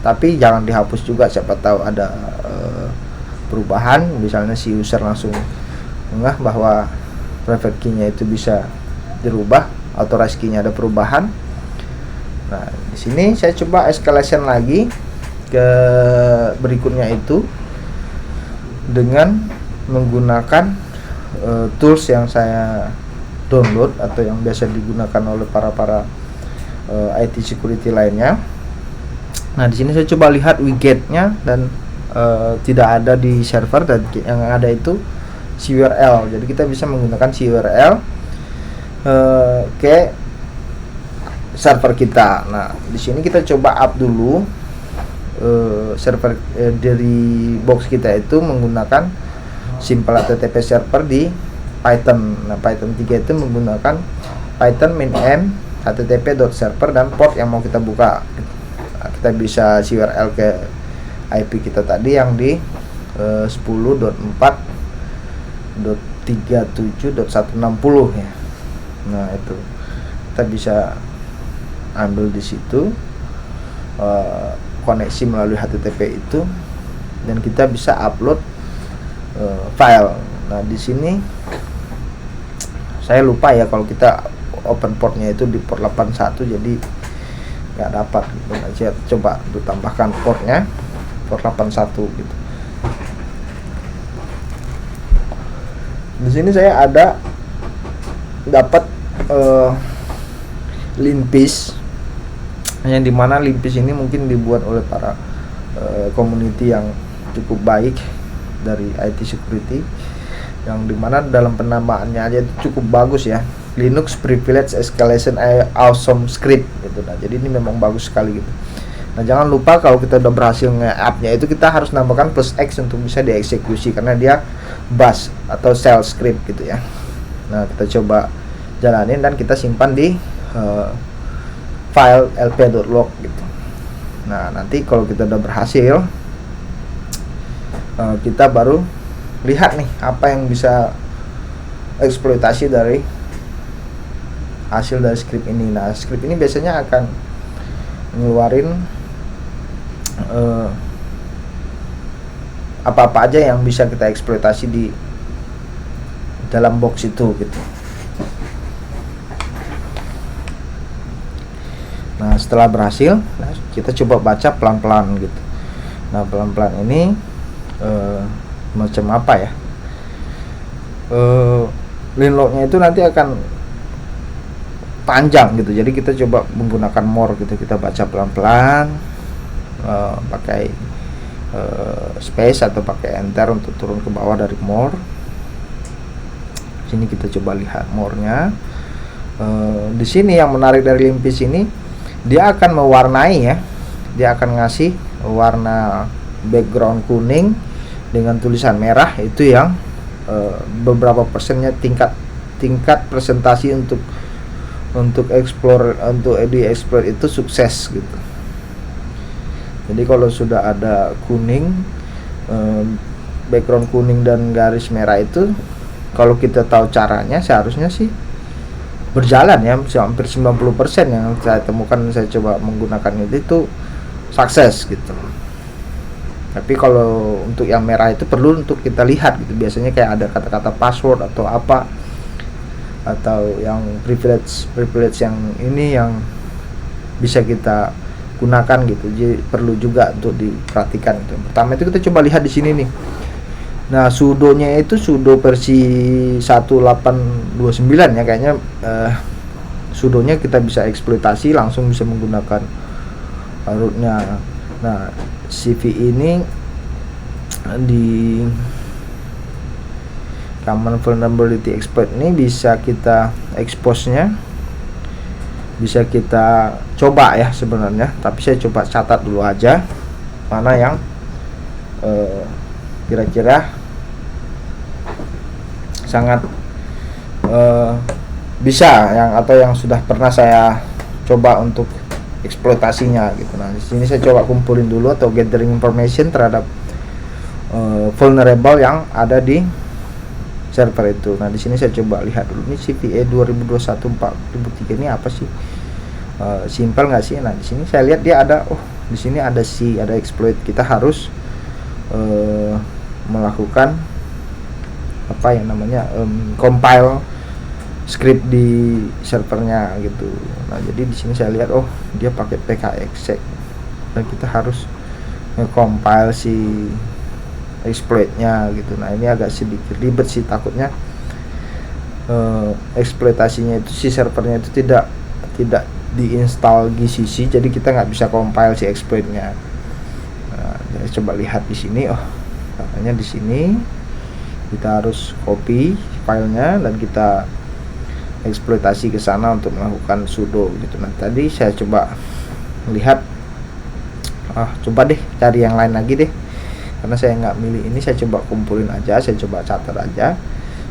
Tapi jangan dihapus juga, siapa tahu ada perubahan, misalnya si user langsung ngeh bahwa private key-nya itu bisa dirubah, authorized key-nya ada perubahan. Nah, di sini saya coba escalation lagi ke berikutnya itu dengan menggunakan tools yang saya download atau yang biasa digunakan oleh para IT security lainnya. Nah di sini saya coba lihat widgetnya, dan tidak ada di server, dan yang ada itu si URL. Jadi kita bisa menggunakan si URL ke server kita. Nah di sini kita coba up dulu server dari box kita itu menggunakan simple HTTP server di Python. Nah Python 3 itu menggunakan Python min-m http.server dan port yang mau kita buka. Nah, kita bisa si URL ke IP kita tadi yang di 10.4.3 37.160 ya. Nah itu kita bisa ambil di situ, koneksi melalui HTTP itu, dan kita bisa upload file. Nah di sini saya lupa ya kalau kita open portnya itu di port 81, jadi nggak dapat gitu. Nah, saya coba untuk tambahkan portnya port 81 gitu. Di sini saya ada dapat Linpiece, yang dimana Linpiece ini mungkin dibuat oleh para community yang cukup baik dari IT security, yang dimana dalam penamaannya aja itu cukup bagus ya, Linux Privilege Escalation Awesome Script gitu. Nah jadi ini memang bagus sekali gitu. Nah jangan lupa kalau kita udah berhasil nge-app-nya itu, kita harus nambahkan +X untuk bisa dieksekusi, karena dia bash atau shell script gitu ya. Nah kita coba jalanin dan kita simpan di file lp.log gitu. Nah nanti kalau kita udah berhasil, kita baru lihat nih apa yang bisa eksploitasi dari hasil dari script ini. Nah script ini biasanya akan ngeluarin apa-apa aja yang bisa kita eksploitasi di dalam box itu gitu. Nah setelah berhasil, nah, kita coba baca pelan-pelan gitu. Nah pelan-pelan ini macam apa ya, linlognya itu nanti akan panjang gitu, jadi kita coba menggunakan more gitu. Kita baca pelan-pelan, pakai space atau pakai enter untuk turun ke bawah dari more. Sini kita coba lihat more-nya. Di sini yang menarik dari Linpiece ini, dia akan mewarnai ya, dia akan ngasih warna background kuning dengan tulisan merah, itu yang beberapa persennya tingkat presentasi untuk explore, untuk di-explore itu sukses gitu. Jadi kalau sudah ada kuning, background kuning dan garis merah itu, kalau kita tahu caranya seharusnya sih berjalan ya, hampir 90% yang saya temukan, saya coba menggunakan itu sukses gitu. Tapi kalau untuk yang merah itu perlu untuk kita lihat gitu, biasanya kayak ada kata-kata password atau apa, atau yang privilege yang ini yang bisa kita gunakan gitu. Jadi perlu juga untuk diperhatikan gitu. Pertama itu kita coba lihat di sini nih. Nah sudonya itu sudo versi 1829 ya kayaknya. Sudonya kita bisa eksploitasi, langsung bisa menggunakan rootnya. Nah CV ini di Common Vulnerability Exploit ini bisa kita expose-nya, bisa kita coba ya sebenarnya, tapi saya coba catat dulu aja mana yang kira-kira sangat bisa, yang atau yang sudah pernah saya coba untuk eksploitasinya gitu. Nah di sini saya coba kumpulin dulu atau gathering information terhadap vulnerable yang ada di server itu. Nah di sini saya coba lihat dulu nih, CVE 2021-4003 ini apa sih, simple nggak sih? Nah di sini saya lihat dia ada, di sini ada ada exploit. Kita harus melakukan apa yang namanya compile script di servernya gitu. Nah jadi di sini saya lihat dia pakai pkexec, dan kita harus nge-compile si exploitnya gitu. Nah ini agak sedikit ribet sih, takutnya eksploitasinya itu si servernya itu tidak diinstal GCC, jadi kita nggak bisa compile si exploitnya. Nah, coba lihat di sini, katanya di sini kita harus copy filenya dan kita eksploitasi ke sana untuk melakukan sudo gitu. Nah tadi saya coba lihat, coba deh cari yang lain lagi deh, karena saya nggak milih ini. Saya coba kumpulin aja, saya coba catat aja,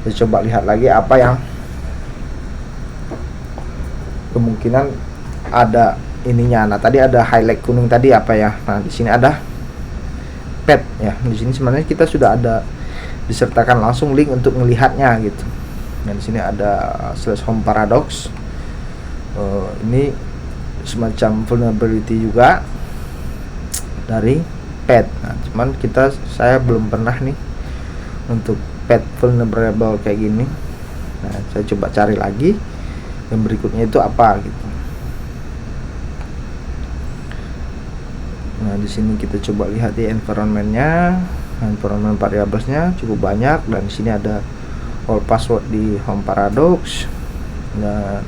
saya coba lihat lagi apa yang kemungkinan ada ininya. Nah tadi ada highlight kuning tadi apa ya, nah di sini ada pet ya. Di sini sebenarnya kita sudah ada disertakan langsung link untuk melihatnya gitu. Dan di sini ada /home paradox. Ini semacam vulnerability juga dari pet. Nah, cuman saya belum pernah nih untuk pet vulnerable kayak gini. Nah, saya coba cari lagi yang berikutnya itu apa gitu. Nah, di sini kita coba lihat di environment-nya. Environment variablesnya cukup banyak, dan di sini ada all password di home paradox, dan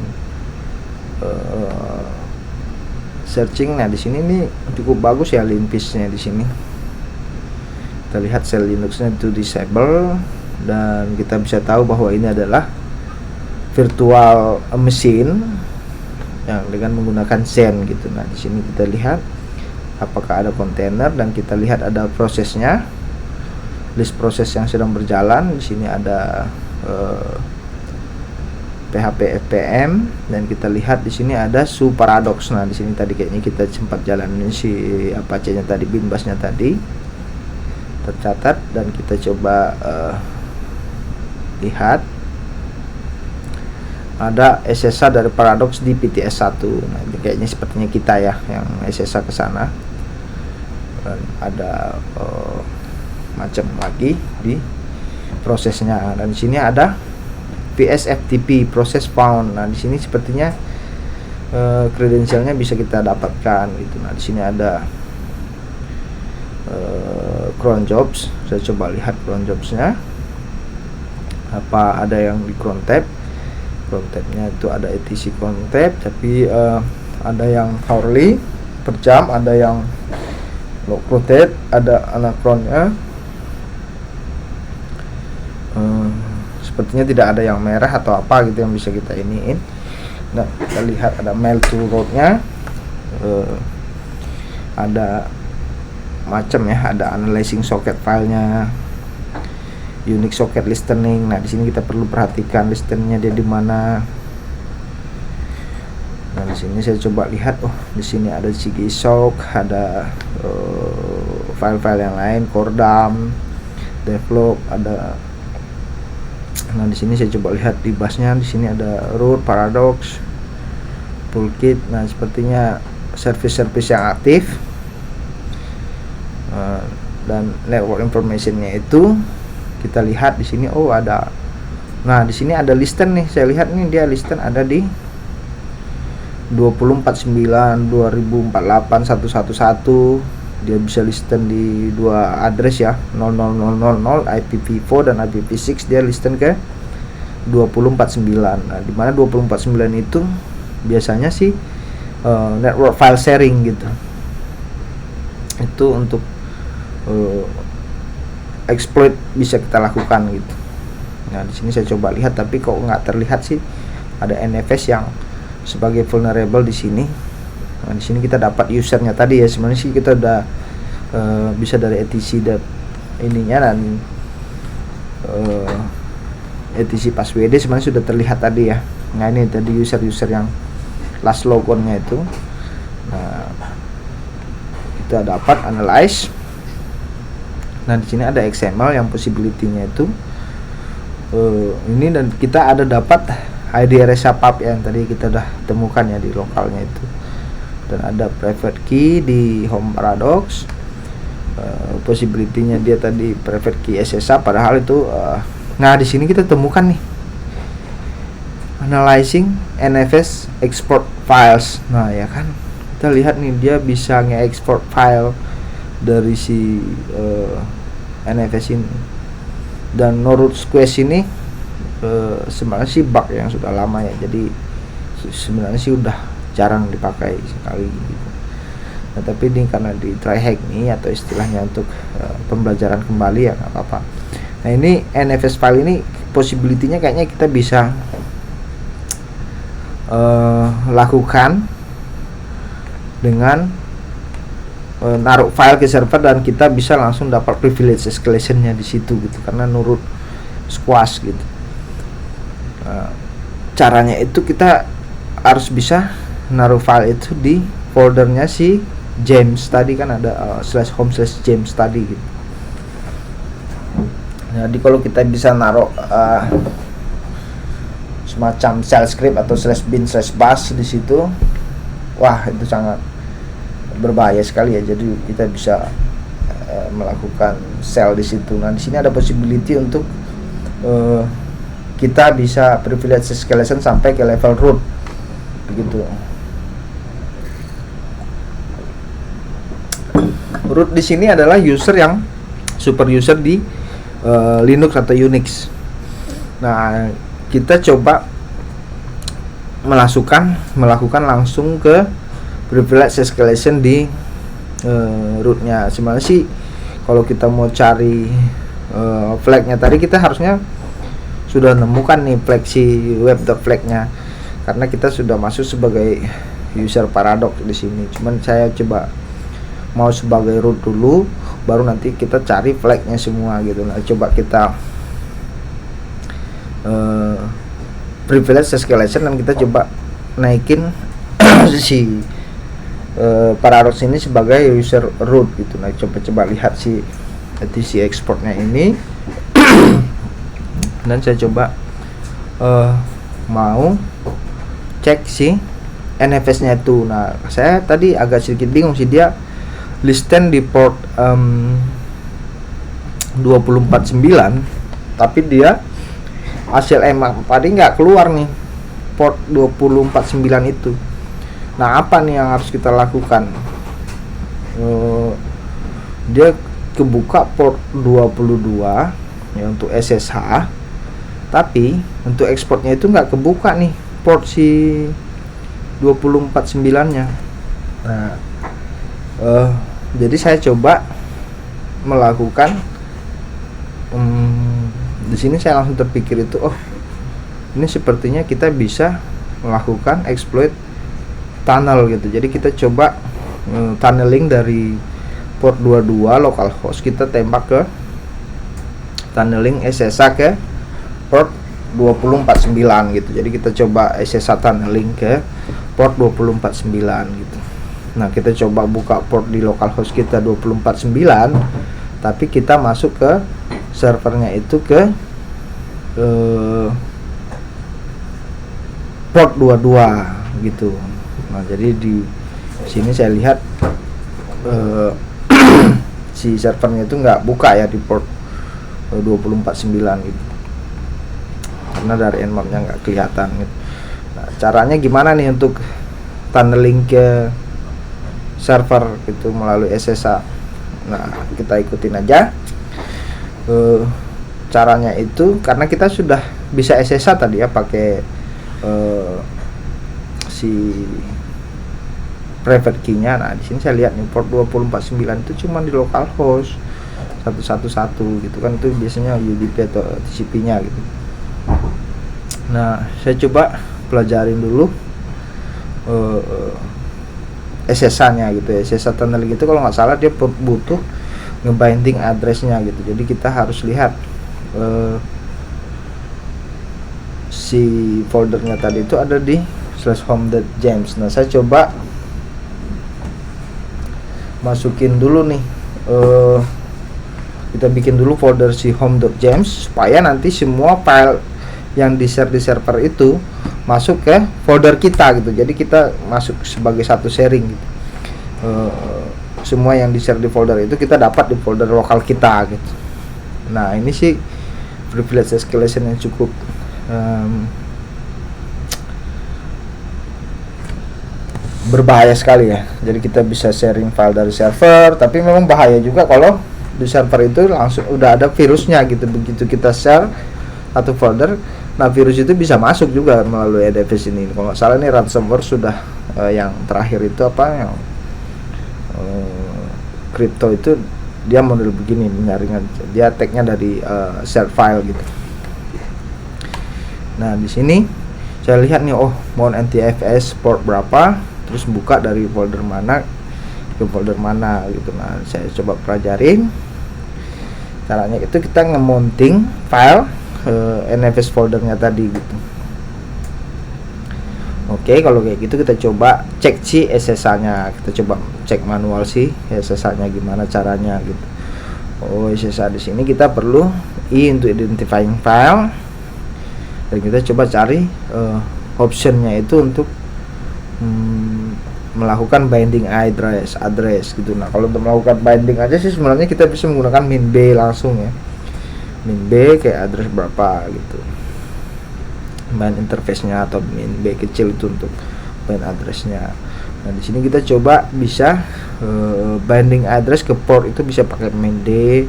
searching. Nah, di sini nih cukup bagus ya linpiece-nya di sini. Kita lihat shell Linux-nya itu disable, dan kita bisa tahu bahwa ini adalah virtual machine yang dengan menggunakan Xen gitu. Nah, di sini kita lihat apakah ada kontainer, dan kita lihat ada prosesnya, list proses yang sedang berjalan. Di sini ada PHP FPM, dan kita lihat di sini ada su paradox. Nah, di sini tadi kayaknya kita sempat jalanin si Apache-nya tadi, binbash-nya tadi tercatat, dan kita coba lihat ada SSH dari paradox di PTS1. Nah, ini kayaknya sepertinya kita ya yang SSH ke sana. Dan ada macam lagi di prosesnya. Dan di sini ada PSFTP process found. Nah, di sini sepertinya kredensialnya bisa kita dapatkan gitu. Nah, di sini ada cron jobs. Saya coba lihat cron jobsnya apa ada yang di cron tab. Cron tabnya itu ada etc cron tab, tapi ada yang hourly per jam, ada yang log rotate, ada anachronnya. Sepertinya tidak ada yang merah atau apa gitu yang bisa kita iniin. Nah, kita lihat ada mail to root-nya, ada macam ya, ada analyzing socket filenya, unique socket listening. Nah, di sini kita perlu perhatikan listeningnya dia di mana. Nah, di sini saya coba lihat, di sini ada CGSock, ada file-file yang lain, Cordam, Develop, ada. Nah, di sini saya coba lihat di bash-nya. Di sini ada root, paradox, toolkit. Nah, sepertinya service-service yang aktif, dan network information-nya itu kita lihat di sini. Ada. Nah, di sini ada listen nih. Saya lihat nih dia listen ada di 2049, 2048, 111. Dia bisa listen di dua address ya, 00000 IPv4 dan IPv6. Dia listen ke 2049. Nah, di mana 2049 itu biasanya sih network file sharing gitu. Itu untuk exploit bisa kita lakukan gitu. Nah, di sini saya coba lihat, tapi kok nggak terlihat sih ada NFS yang sebagai vulnerable di sini. Nah, di sini kita dapat usernya tadi ya. Sebenarnya sih kita udah bisa dari etc ininya, dan etc password sebenarnya sudah terlihat tadi ya. Nah, ini tadi user yang last logonnya itu. Nah, kita dapat analyze. Nah, di sini ada XML yang possibility-nya itu ini, dan kita ada dapat ID RSA pub yang tadi kita udah temukan ya di lokalnya itu. Dan ada private key di home paradox, possibility-nya dia tadi private key SSH, padahal itu nah, di sini kita temukan nih analyzing NFS export files. Nah, ya kan, kita lihat nih dia bisa nge-export file dari si NFS ini. Dan no root squash ini sebenarnya sih bug yang sudah lama ya, jadi sebenarnya sih udah jarang dipakai sekali gitu. Nah, tapi ini karena di try hack nih, atau istilahnya untuk pembelajaran kembali ya, nggak apa-apa. Nah, ini NFS file ini possibility-nya kayaknya kita bisa lakukan dengan naruh file ke server, dan kita bisa langsung dapat privilege escalation-nya di situ gitu, karena nurut squash gitu. Caranya itu kita harus bisa naruh file itu di foldernya si James tadi kan, ada /home/James tadi gitu. Jadi kalau kita bisa naruh semacam shell script atau /bin/bash di situ, wah itu sangat berbahaya sekali ya. Jadi kita bisa melakukan shell di situ. Nah di sini ada possibility untuk kita bisa privilege escalation sampai ke level root begitu. Root di sini adalah user yang super user di Linux atau Unix. Nah kita coba melakukan langsung ke privilege escalation di rootnya. Sebenarnya sih kalau kita mau cari flagnya tadi, kita harusnya sudah nemukan nih flag si web.flag-nya, karena kita sudah masuk sebagai user Paradox di sini. Cuman saya coba mau sebagai root dulu, baru nanti kita cari flagnya semua gitu. Nah coba kita privilege escalation dan kita coba naikin si Paradox ini sebagai user root gitu. Nah coba lihat si etc exportnya ini dan saya coba mau cek si NFS nya itu. Nah saya tadi agak sedikit bingung sih, dia listen di port 249, tapi dia hasil emang tadi nggak keluar nih port 249 itu. Nah apa nih yang harus kita lakukan? Dia kebuka port 22 ya untuk SSH, tapi untuk ekspornya itu nggak kebuka nih port si 249 nya. Nah jadi saya coba melakukan di sini saya langsung terpikir itu, oh ini sepertinya kita bisa melakukan exploit tunnel gitu. Jadi kita coba tunneling dari port 22 localhost, kita tembak ke tunneling SSH ke port 2049 gitu. Jadi kita coba SSH tunneling ke port 2049 gitu. Nah kita coba buka port di localhost kita 249, tapi kita masuk ke servernya itu ke port 22 gitu. Nah jadi di sini saya lihat si servernya itu nggak buka ya di port 249 gitu, karena dari nmapnya nggak kelihatan gitu. Nah caranya gimana nih untuk tunneling ke server itu melalui SSH? Nah kita ikutin aja caranya itu, karena kita sudah bisa SSH tadi ya pakai si private key-nya. Nah di sini saya lihat nih port 2049 itu cuma di localhost 111 gitu kan, itu biasanya UDP atau TCP-nya gitu. Nah saya coba pelajarin dulu SSH-nya gitu ya. SSH tunneling gitu kalau nggak salah dia butuh ngebinding address-nya gitu. Jadi kita harus lihat si foldernya tadi itu ada di /home.james. Nah saya coba masukin dulu nih, kita bikin dulu folder si home.james supaya nanti semua file yang di share di server itu masuk ke folder kita gitu. Jadi kita masuk sebagai satu sharing gitu. Semua yang di share di folder itu kita dapat di folder lokal kita gitu. Nah ini sih privilege escalation yang cukup berbahaya sekali ya. Jadi kita bisa sharing file dari server, tapi memang bahaya juga kalau di server itu langsung udah ada virusnya gitu. Begitu kita share satu folder, nah virus itu bisa masuk juga melalui EDFS ini. Kalau nggak salah ini ransomware sudah yang terakhir itu apa yang crypto itu dia model begini, menyaringan dia tagnya dari share file gitu. Nah di sini saya lihat nih, oh mau NTFS port berapa, terus buka dari folder mana ke folder mana gitu. Nah saya coba pelajarin caranya itu, kita nge-mounting file NFS foldernya tadi gitu. Oke, kalau kayak gitu kita coba cek si SSH-nya, kita coba cek manual sih SSH-nya gimana caranya gitu. Oh SSH di sini kita perlu I untuk identifying file, dan kita coba cari optionnya itu untuk melakukan binding address gitu. Nah, kalau untuk melakukan binding aja sih sebenarnya kita bisa menggunakan min B langsung ya, min B kayak address berapa gitu, main interface-nya, atau min B kecil itu untuk main address-nya. Nah, di sini kita coba bisa binding address ke port itu bisa pakai min D,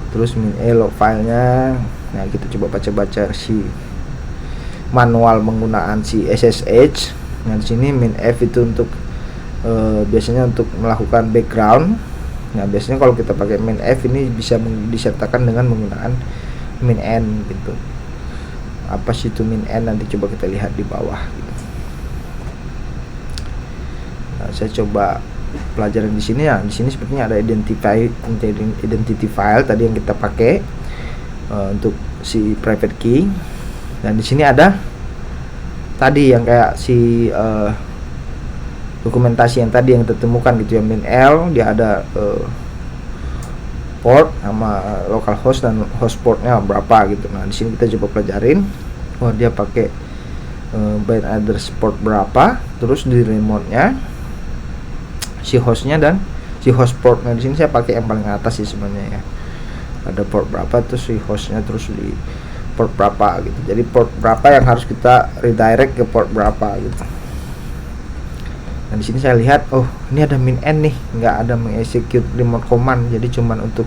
terus min E log filenya. Nah, kita coba baca si manual penggunaan si SSH. Nah, di sini min F itu untuk biasanya untuk melakukan background. Nah, biasanya kalau kita pakai min F ini bisa disertakan dengan menggunakan min N gitu. Apa sih itu min N, nanti coba kita lihat di bawah gitu. Nah, saya coba pelajaran di sini ya. Di sini sepertinya ada identity file tadi yang kita pakai untuk si private key, dan di sini ada tadi yang kayak si dokumentasi yang tadi yang kita temukan gitu ya, min L dia ada port sama localhost dan host portnya berapa gitu. Nah, di sini kita coba pelajarin, oh dia pakai bind address port berapa, terus di remote-nya si hostnya dan si host portnya. Di sini saya pakai yang paling atas sih sebenarnya ya, ada port berapa terus si hostnya, terus di port berapa gitu. Jadi port berapa yang harus kita redirect ke port berapa gitu. Nah, di sini saya lihat, oh ini ada min N nih, nggak ada meng-execute remote command, jadi cuman untuk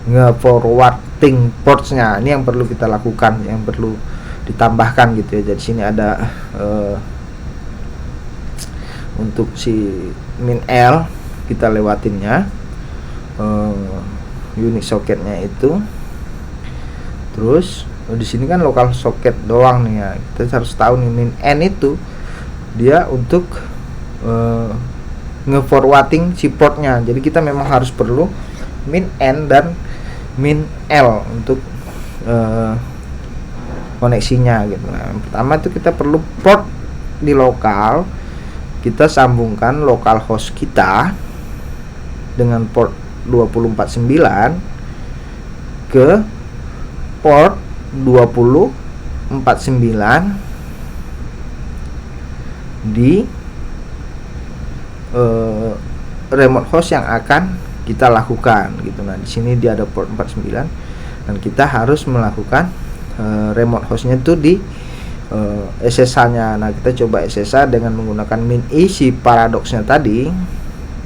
nge-forwarding portsnya. Ini yang perlu kita lakukan, yang perlu ditambahkan gitu ya. Jadi sini ada untuk si min L kita lewatinnya Unix socketnya itu. Terus di sini kan lokal socket doang nih ya, kita harus tahu nih min N itu dia untuk nge-forwarding si portnya. Jadi kita memang harus perlu min N dan min L untuk koneksinya gitu. Nah, yang pertama itu kita perlu port di lokal, kita sambungkan localhost kita dengan port 249 ke port 2049 di remote host yang akan kita lakukan gitu. Nah, di sini dia ada port 49 dan kita harus melakukan remote hostnya itu di SSH-nya. Nah, kita coba SSH dengan menggunakan min I si paradoxnya tadi.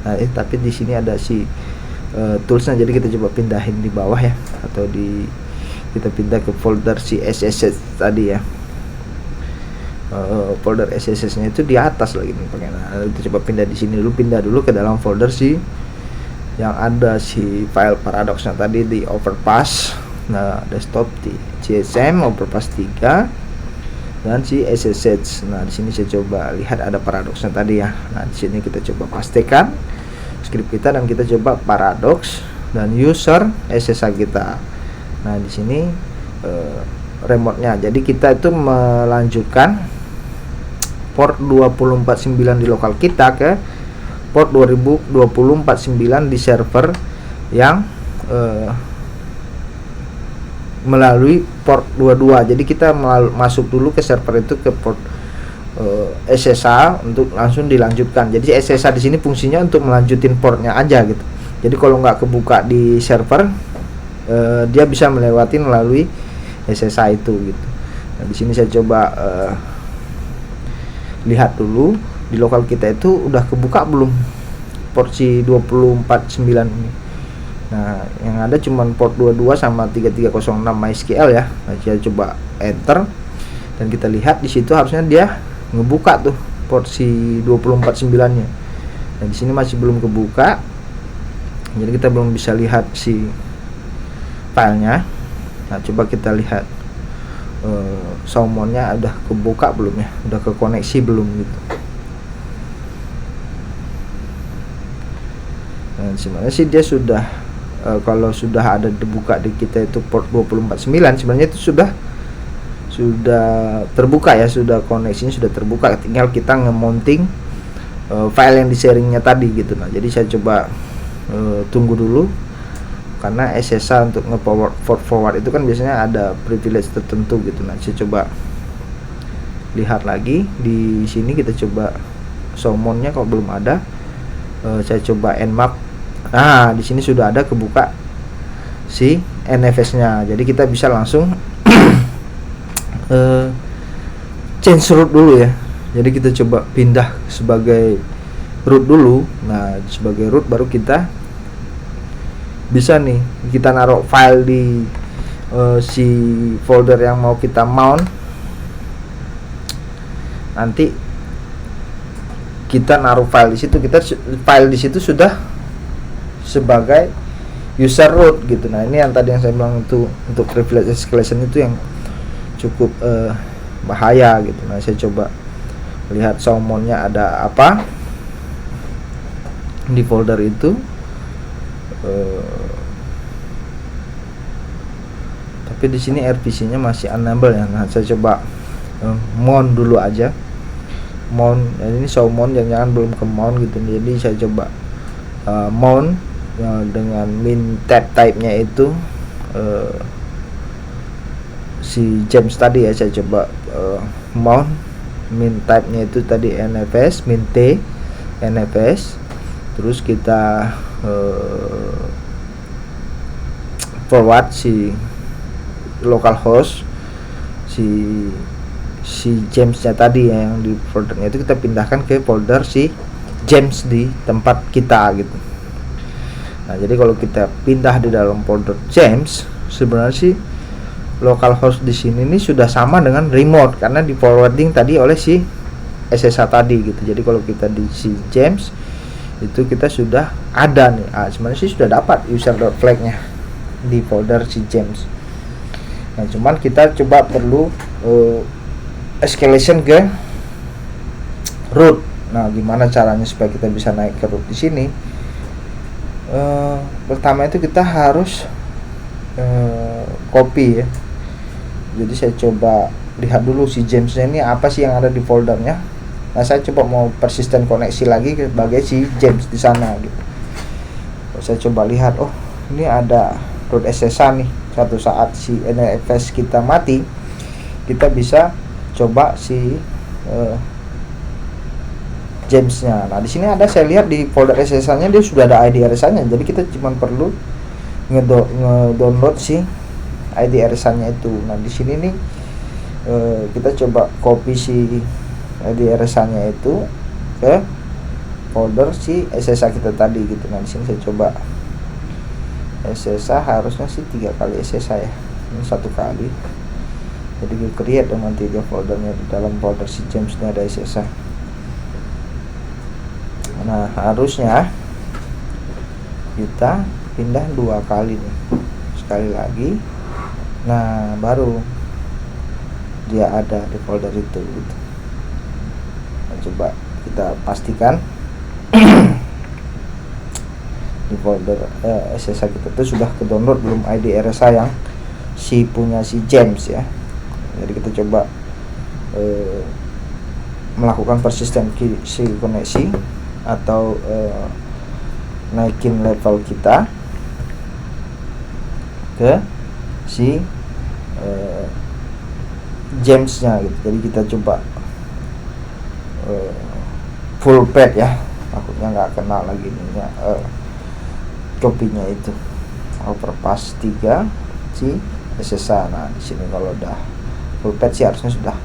Nah, tapi di sini ada si toolsnya, jadi kita coba pindahin di bawah ya, atau kita pindah ke folder si SSH tadi ya. Folder SSH-nya itu di atas lagi nih pakai. Nah, kita coba pindah di sini dulu, pindah dulu ke dalam folder si yang ada si file paradoxnya tadi di overpass. Nah, desktop di GSM overpass 3 dan si SSH. Nah, di sini saya coba lihat ada paradoxnya tadi ya. Nah, di sini kita coba pastikan script kita dan kita coba paradox dan user SSH kita. Nah, di sini remote-nya. Jadi kita itu melanjutkan port 249 di lokal kita ke port 2049 di server yang melalui port 22. Jadi kita masuk dulu ke server itu ke port SSH untuk langsung dilanjutkan. Jadi SSH di sini fungsinya untuk melanjutin portnya aja gitu. Jadi kalau nggak kebuka di server, dia bisa melewati melalui SSH itu gitu. Nah, di sini saya coba lihat dulu di lokal kita itu udah kebuka belum porsi 249 ini. Nah, yang ada cuman port 22 sama 3306 MySQL ya. Nah, saya coba enter dan kita lihat di situ harusnya dia ngebuka tuh porsi 249-nya. Nah, di sini masih belum kebuka. Jadi kita belum bisa lihat si filenya. Nah, coba kita lihat salmonnya udah kebuka belum ya, udah ke koneksi belum gitu. Nah, sebenarnya sih dia sudah kalau sudah ada dibuka di kita itu port 249 sebenarnya itu sudah terbuka ya, sudah koneksinya sudah terbuka, tinggal kita nge-mounting file yang di sharingnya tadi gitu. Nah, jadi saya coba tunggu dulu karena SSH untuk forward itu kan biasanya ada privilege tertentu gitu. Nah, saya coba lihat lagi di sini, kita coba summon-nya kalau belum ada. Saya coba nmap. Nah, di sini sudah ada kebuka si NFS-nya. Jadi kita bisa langsung change root dulu ya. Jadi kita coba pindah sebagai root dulu. Nah, sebagai root baru kita bisa nih kita naruh file di si folder yang mau kita mount. Nanti kita naruh file di situ, file di situ sudah sebagai user root gitu. Nah, ini yang tadi yang saya bilang itu untuk privilege escalation itu yang cukup bahaya gitu. Nah, saya coba lihat summon-nya ada apa di folder itu. Tapi di sini RPC-nya masih enable ya. Nah, saya coba mount dulu aja. Mount, ini summon jangan belum ke mount gitu. Jadi saya coba mount dengan min tab type-nya itu si James tadi ya. Saya coba mount min type-nya itu tadi NFS min T NFS, terus kita forward si localhost si James-nya tadi ya, yang di foldernya itu kita pindahkan ke folder si James di tempat kita gitu. Nah, jadi kalau kita pindah di dalam folder James, sebenarnya sih localhost di sini nih sudah sama dengan remote karena di forwarding tadi oleh si SSH tadi gitu. Jadi kalau kita di si James itu kita sudah ada nih. Sebenarnya sih sudah dapat user.flag-nya di folder si James. Nah, cuman kita coba perlu escalation ke root. Nah, gimana caranya supaya kita bisa naik ke root di sini? Pertama itu kita harus copy ya. Jadi saya coba lihat dulu si James-nya ini apa sih yang ada di foldernya. Nah, saya coba mau persisten koneksi lagi sebagai si James di sana gitu. Saya coba lihat, oh ini ada root SSH nih. Suatu saat si NFS kita mati, kita bisa coba si James-nya. Nah, di sini ada, saya lihat di folder SSH-nya dia sudah ada ID RSA-nya. Jadi kita cuma perlu ngedownload si ID RSA-nya itu. Nah, di sini nih kita coba copy si ID RSA-nya itu ke folder si SSH kita tadi gitu. Nah, di sini saya coba SSH, harusnya sih 3 kali SSH ya. Ini 1 kali. Jadi kita create dan nanti dia foldernya di dalam folder si James-nya ada SSH. Nah, harusnya kita pindah 2 kali nih. Sekali lagi. Nah, baru dia ada di folder itu gitu. Nah, coba kita pastikan di folder SSH kita itu sudah ke download belum ID RSA yang si punya si James ya. Jadi kita coba melakukan persisten si koneksi atau naikin level kita ke si James-nya gitu. Jadi kita coba full pad ya, takutnya nggak kenal lagi ininya kopinya itu overpass 3 si SSH. Nah, di sini kalau udah full pad sih harusnya sudah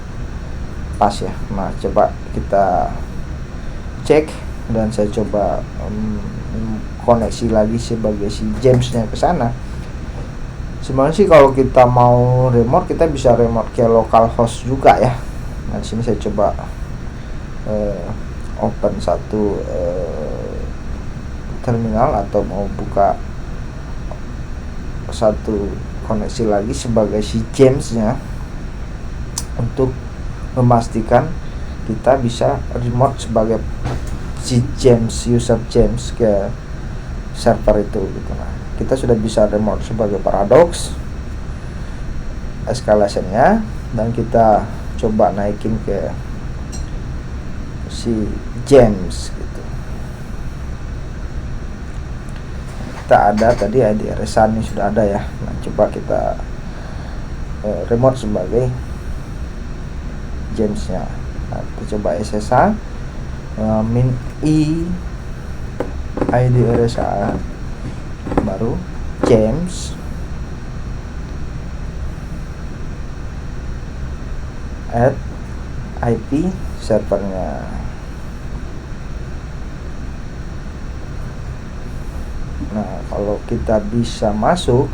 pas ya. Nah, coba kita cek dan saya coba koneksi lagi sebagai si James-nya ke sana. Sebenarnya sih kalau kita mau remote, kita bisa remote ke localhost juga ya. Nah, di sini saya coba open satu terminal atau mau buka satu koneksi lagi sebagai si James-nya untuk memastikan kita bisa remote sebagai si James, user James ke server itu gitu. Nah, kita sudah bisa remote sebagai Paradox escalation-nya dan kita coba naikin ke si James gitu. kita ada tadi ID RSA ini sudah ada ya. Nah, coba kita remote sebagai James-nya. Nah, kita coba SSH min I ID RSA baru James add IP servernya. Nah, kalau kita bisa masuk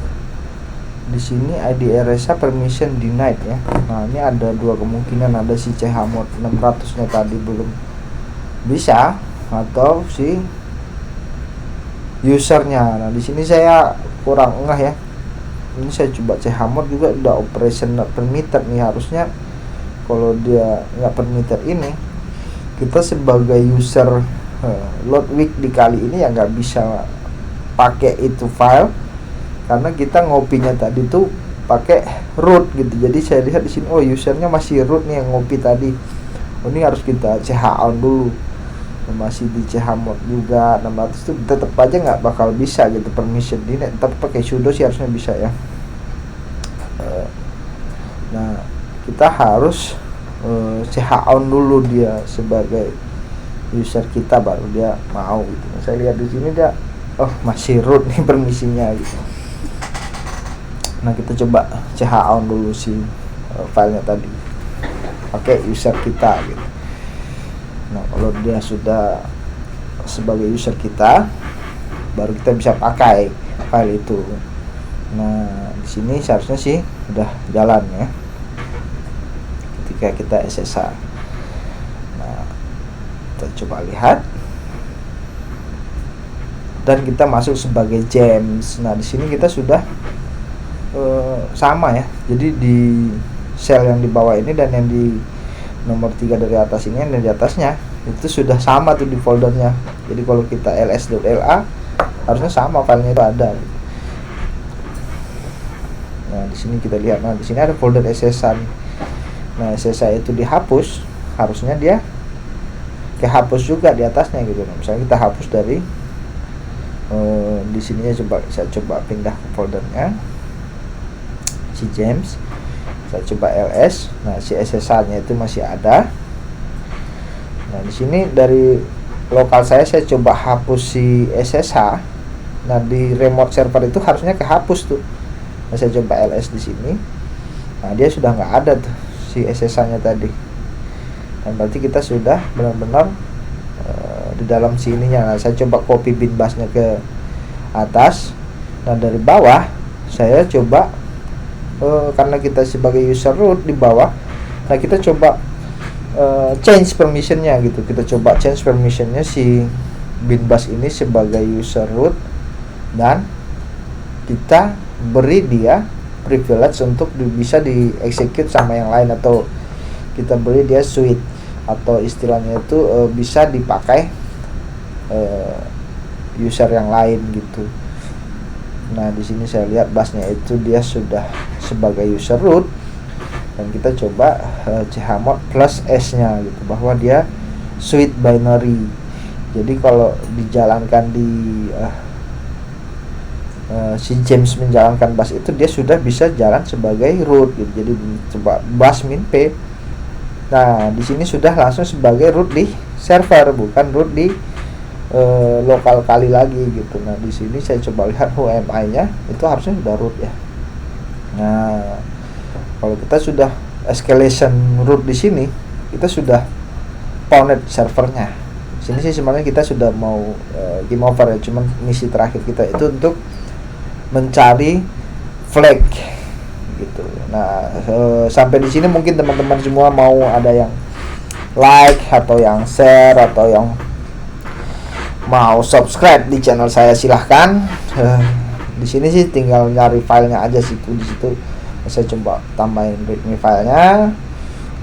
di sini ID RSA permission denied ya. Nah, ini ada dua kemungkinan, ada si chmod 600-nya tadi belum bisa atau si usernya. Nah, di sini saya kurang ngeh ya. Ini saya coba chmod juga udah operation not permitted nih. Harusnya kalau dia nggak permitted ini, kita sebagai user Loadwig di kali ini ya nggak bisa pakai itu file, karena kita ngopinya tadi tuh pakai root gitu. Jadi saya lihat di sini, oh usernya masih root nih yang ngopi tadi. Oh, ini harus kita on dulu. Masih di chmod juga 600 itu tetap aja nggak bakal bisa gitu permission ini, tapi pakai sudo sih harusnya bisa ya. Nah, kita harus on dulu dia sebagai user kita, baru dia mau gitu. Saya lihat di sini dia masih root nih permisinya gitu. Nah, kita coba on dulu si filenya tadi pakai user kita gitu. Nah, kalau dia sudah sebagai user kita, baru kita bisa pakai file itu. Nah, di sini seharusnya sih udah jalan ya ketika kita SSH. Nah, kita coba lihat dan kita masuk sebagai James. Nah, di sini kita sudah sama ya. Jadi di sel yang di bawah ini dan yang di nomor 3 dari atas ini dan di atasnya itu sudah sama tuh di foldernya. Jadi kalau kita ls.la harusnya sama filenya itu ada. Nah, di sini kita lihat, nah di sini ada folder SSH. Nah, SSH itu dihapus, harusnya dia kehapus juga di atasnya gitu. Nah, misalnya kita hapus dari di sininya, saya coba pindah ke foldernya si James, saya coba ls. Nah, si SSH-nya itu masih ada. Nah, di sini dari lokal saya coba hapus si SSH. Nah, di remote server itu harusnya kehapus tuh. Nah, saya coba ls di sini. Nah, dia sudah nggak ada tuh si SSH-nya tadi. Dan berarti kita sudah benar-benar di dalam sininya. Nah, saya coba copy bin busnya ke atas. Nah, dari bawah saya coba karena kita sebagai user root di bawah, nah kita coba change permissionnya gitu. Kita coba change permissionnya si bin bus ini sebagai user root, dan kita beri dia privilege untuk bisa di execute sama yang lain, atau kita beri dia suite, atau istilahnya itu bisa dipakai user yang lain gitu. Nah, di sini saya lihat busnya itu dia sudah sebagai user root, dan kita coba chmod plus s-nya gitu, bahwa dia suite binary. Jadi kalau dijalankan di si James menjalankan bus itu, dia sudah bisa jalan sebagai root gitu. Jadi coba bus min p. Nah, di sini sudah langsung sebagai root di server, bukan root di lokal kali lagi gitu. Nah, di sini saya coba lihat UMI-nya itu harusnya sudah root ya. Nah, kalau kita sudah escalation root di sini, kita sudah pounded servernya. Di sini sih sebenarnya kita sudah mau game over ya, cuman misi terakhir kita itu untuk mencari flag gitu. Nah, sampai di sini mungkin teman-teman semua mau ada yang like atau yang share atau yang mau subscribe di channel saya, silahkan. Di sini sih tinggal nyari filenya aja sih, di situ saya coba tambahin readme filenya.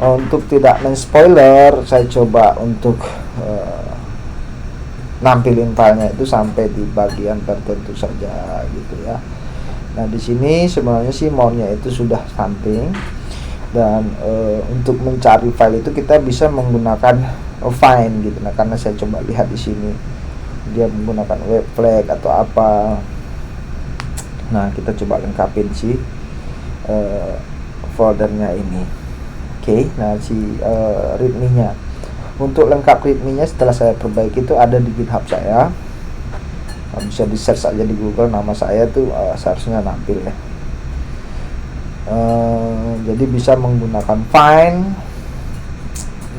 Untuk tidak men-spoiler, saya coba untuk nampilin filenya itu sampai di bagian tertentu saja gitu ya. Nah, di sini sebenarnya sih maunya itu sudah samping, dan untuk mencari file itu kita bisa menggunakan find gitu. Nah, karena saya coba lihat di sini dia menggunakan web flag atau apa, Nah, kita coba lengkapin si foldernya ini. Oke, nah si readme-nya. Untuk lengkap readme-nya setelah saya perbaiki itu ada di GitHub saya. Bisa di search aja di Google, nama saya tuh seharusnya nampil ya. Jadi bisa menggunakan find,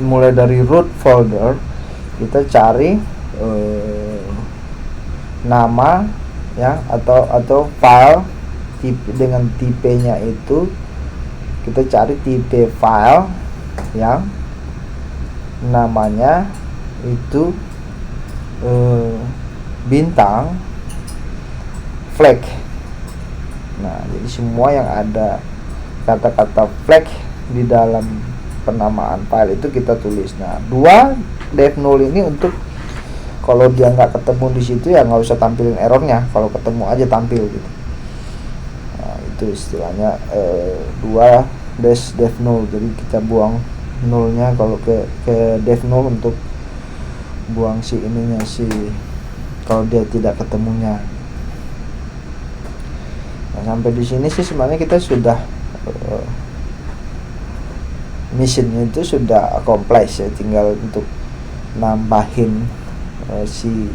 mulai dari root folder kita cari nama ya, atau file tipe, dengan tipenya itu kita cari tipe file yang namanya itu bintang flag. Nah, jadi semua yang ada kata-kata flag di dalam penamaan file itu kita tulis. Nah, 2 def null ini untuk kalau dia nggak ketemu di situ ya nggak usah tampilin errornya, kalau ketemu aja tampil gitu. Nah, itu istilahnya 2 dash def null. Jadi kita buang nullnya kalau ke def null untuk buang si ininya, si kalau dia tidak ketemunya. Nah, sampai di sini sih sebenarnya kita sudah missionnya itu sudah kompleks ya, tinggal untuk nambahin si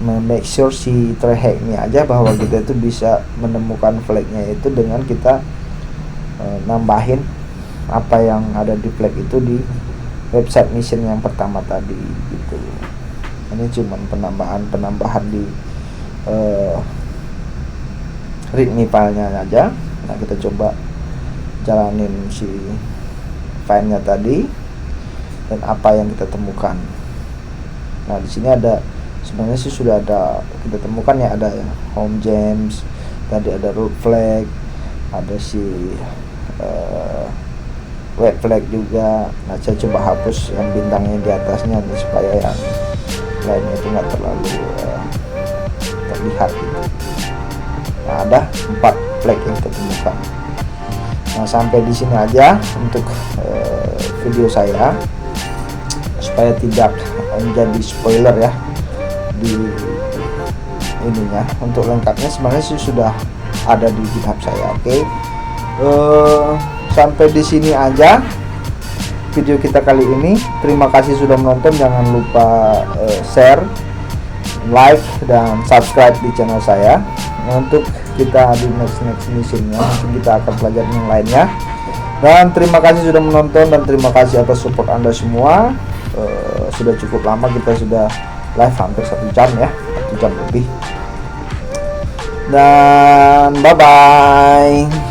make sure si tracknya aja bahwa kita itu bisa menemukan flagnya itu dengan kita nambahin apa yang ada di flag itu di website mission yang pertama tadi gitu. Ini cuman penambahan di readme filenya aja. Nah, kita coba jalanin si filenya tadi dan apa yang kita temukan. Nah, di sini ada sebenarnya sih sudah ada kita temukan ya, ada ya home gems, tadi ada root flag, ada si white flag juga. Nah, saya coba hapus yang bintangnya di atasnya nih, supaya yang lainnya itu nggak terlalu terlihat gitu. Nah, ada 4 flag yang kita temukan. Nah, sampai di sini aja untuk video saya, supaya tidak menjadi spoiler ya di ininya. Untuk lengkapnya sebenarnya sih sudah ada di GitHub saya. Oke. Sampai di sini aja video kita kali ini. Terima kasih sudah menonton. Jangan lupa share, like, dan subscribe di channel saya. Untuk kita di next missionnya mungkin kita akan pelajari yang lainnya. Dan terima kasih sudah menonton, dan terima kasih atas support Anda semua. Sudah cukup lama, kita sudah live hampir 1 jam ya, 1 jam lebih. Dan bye bye.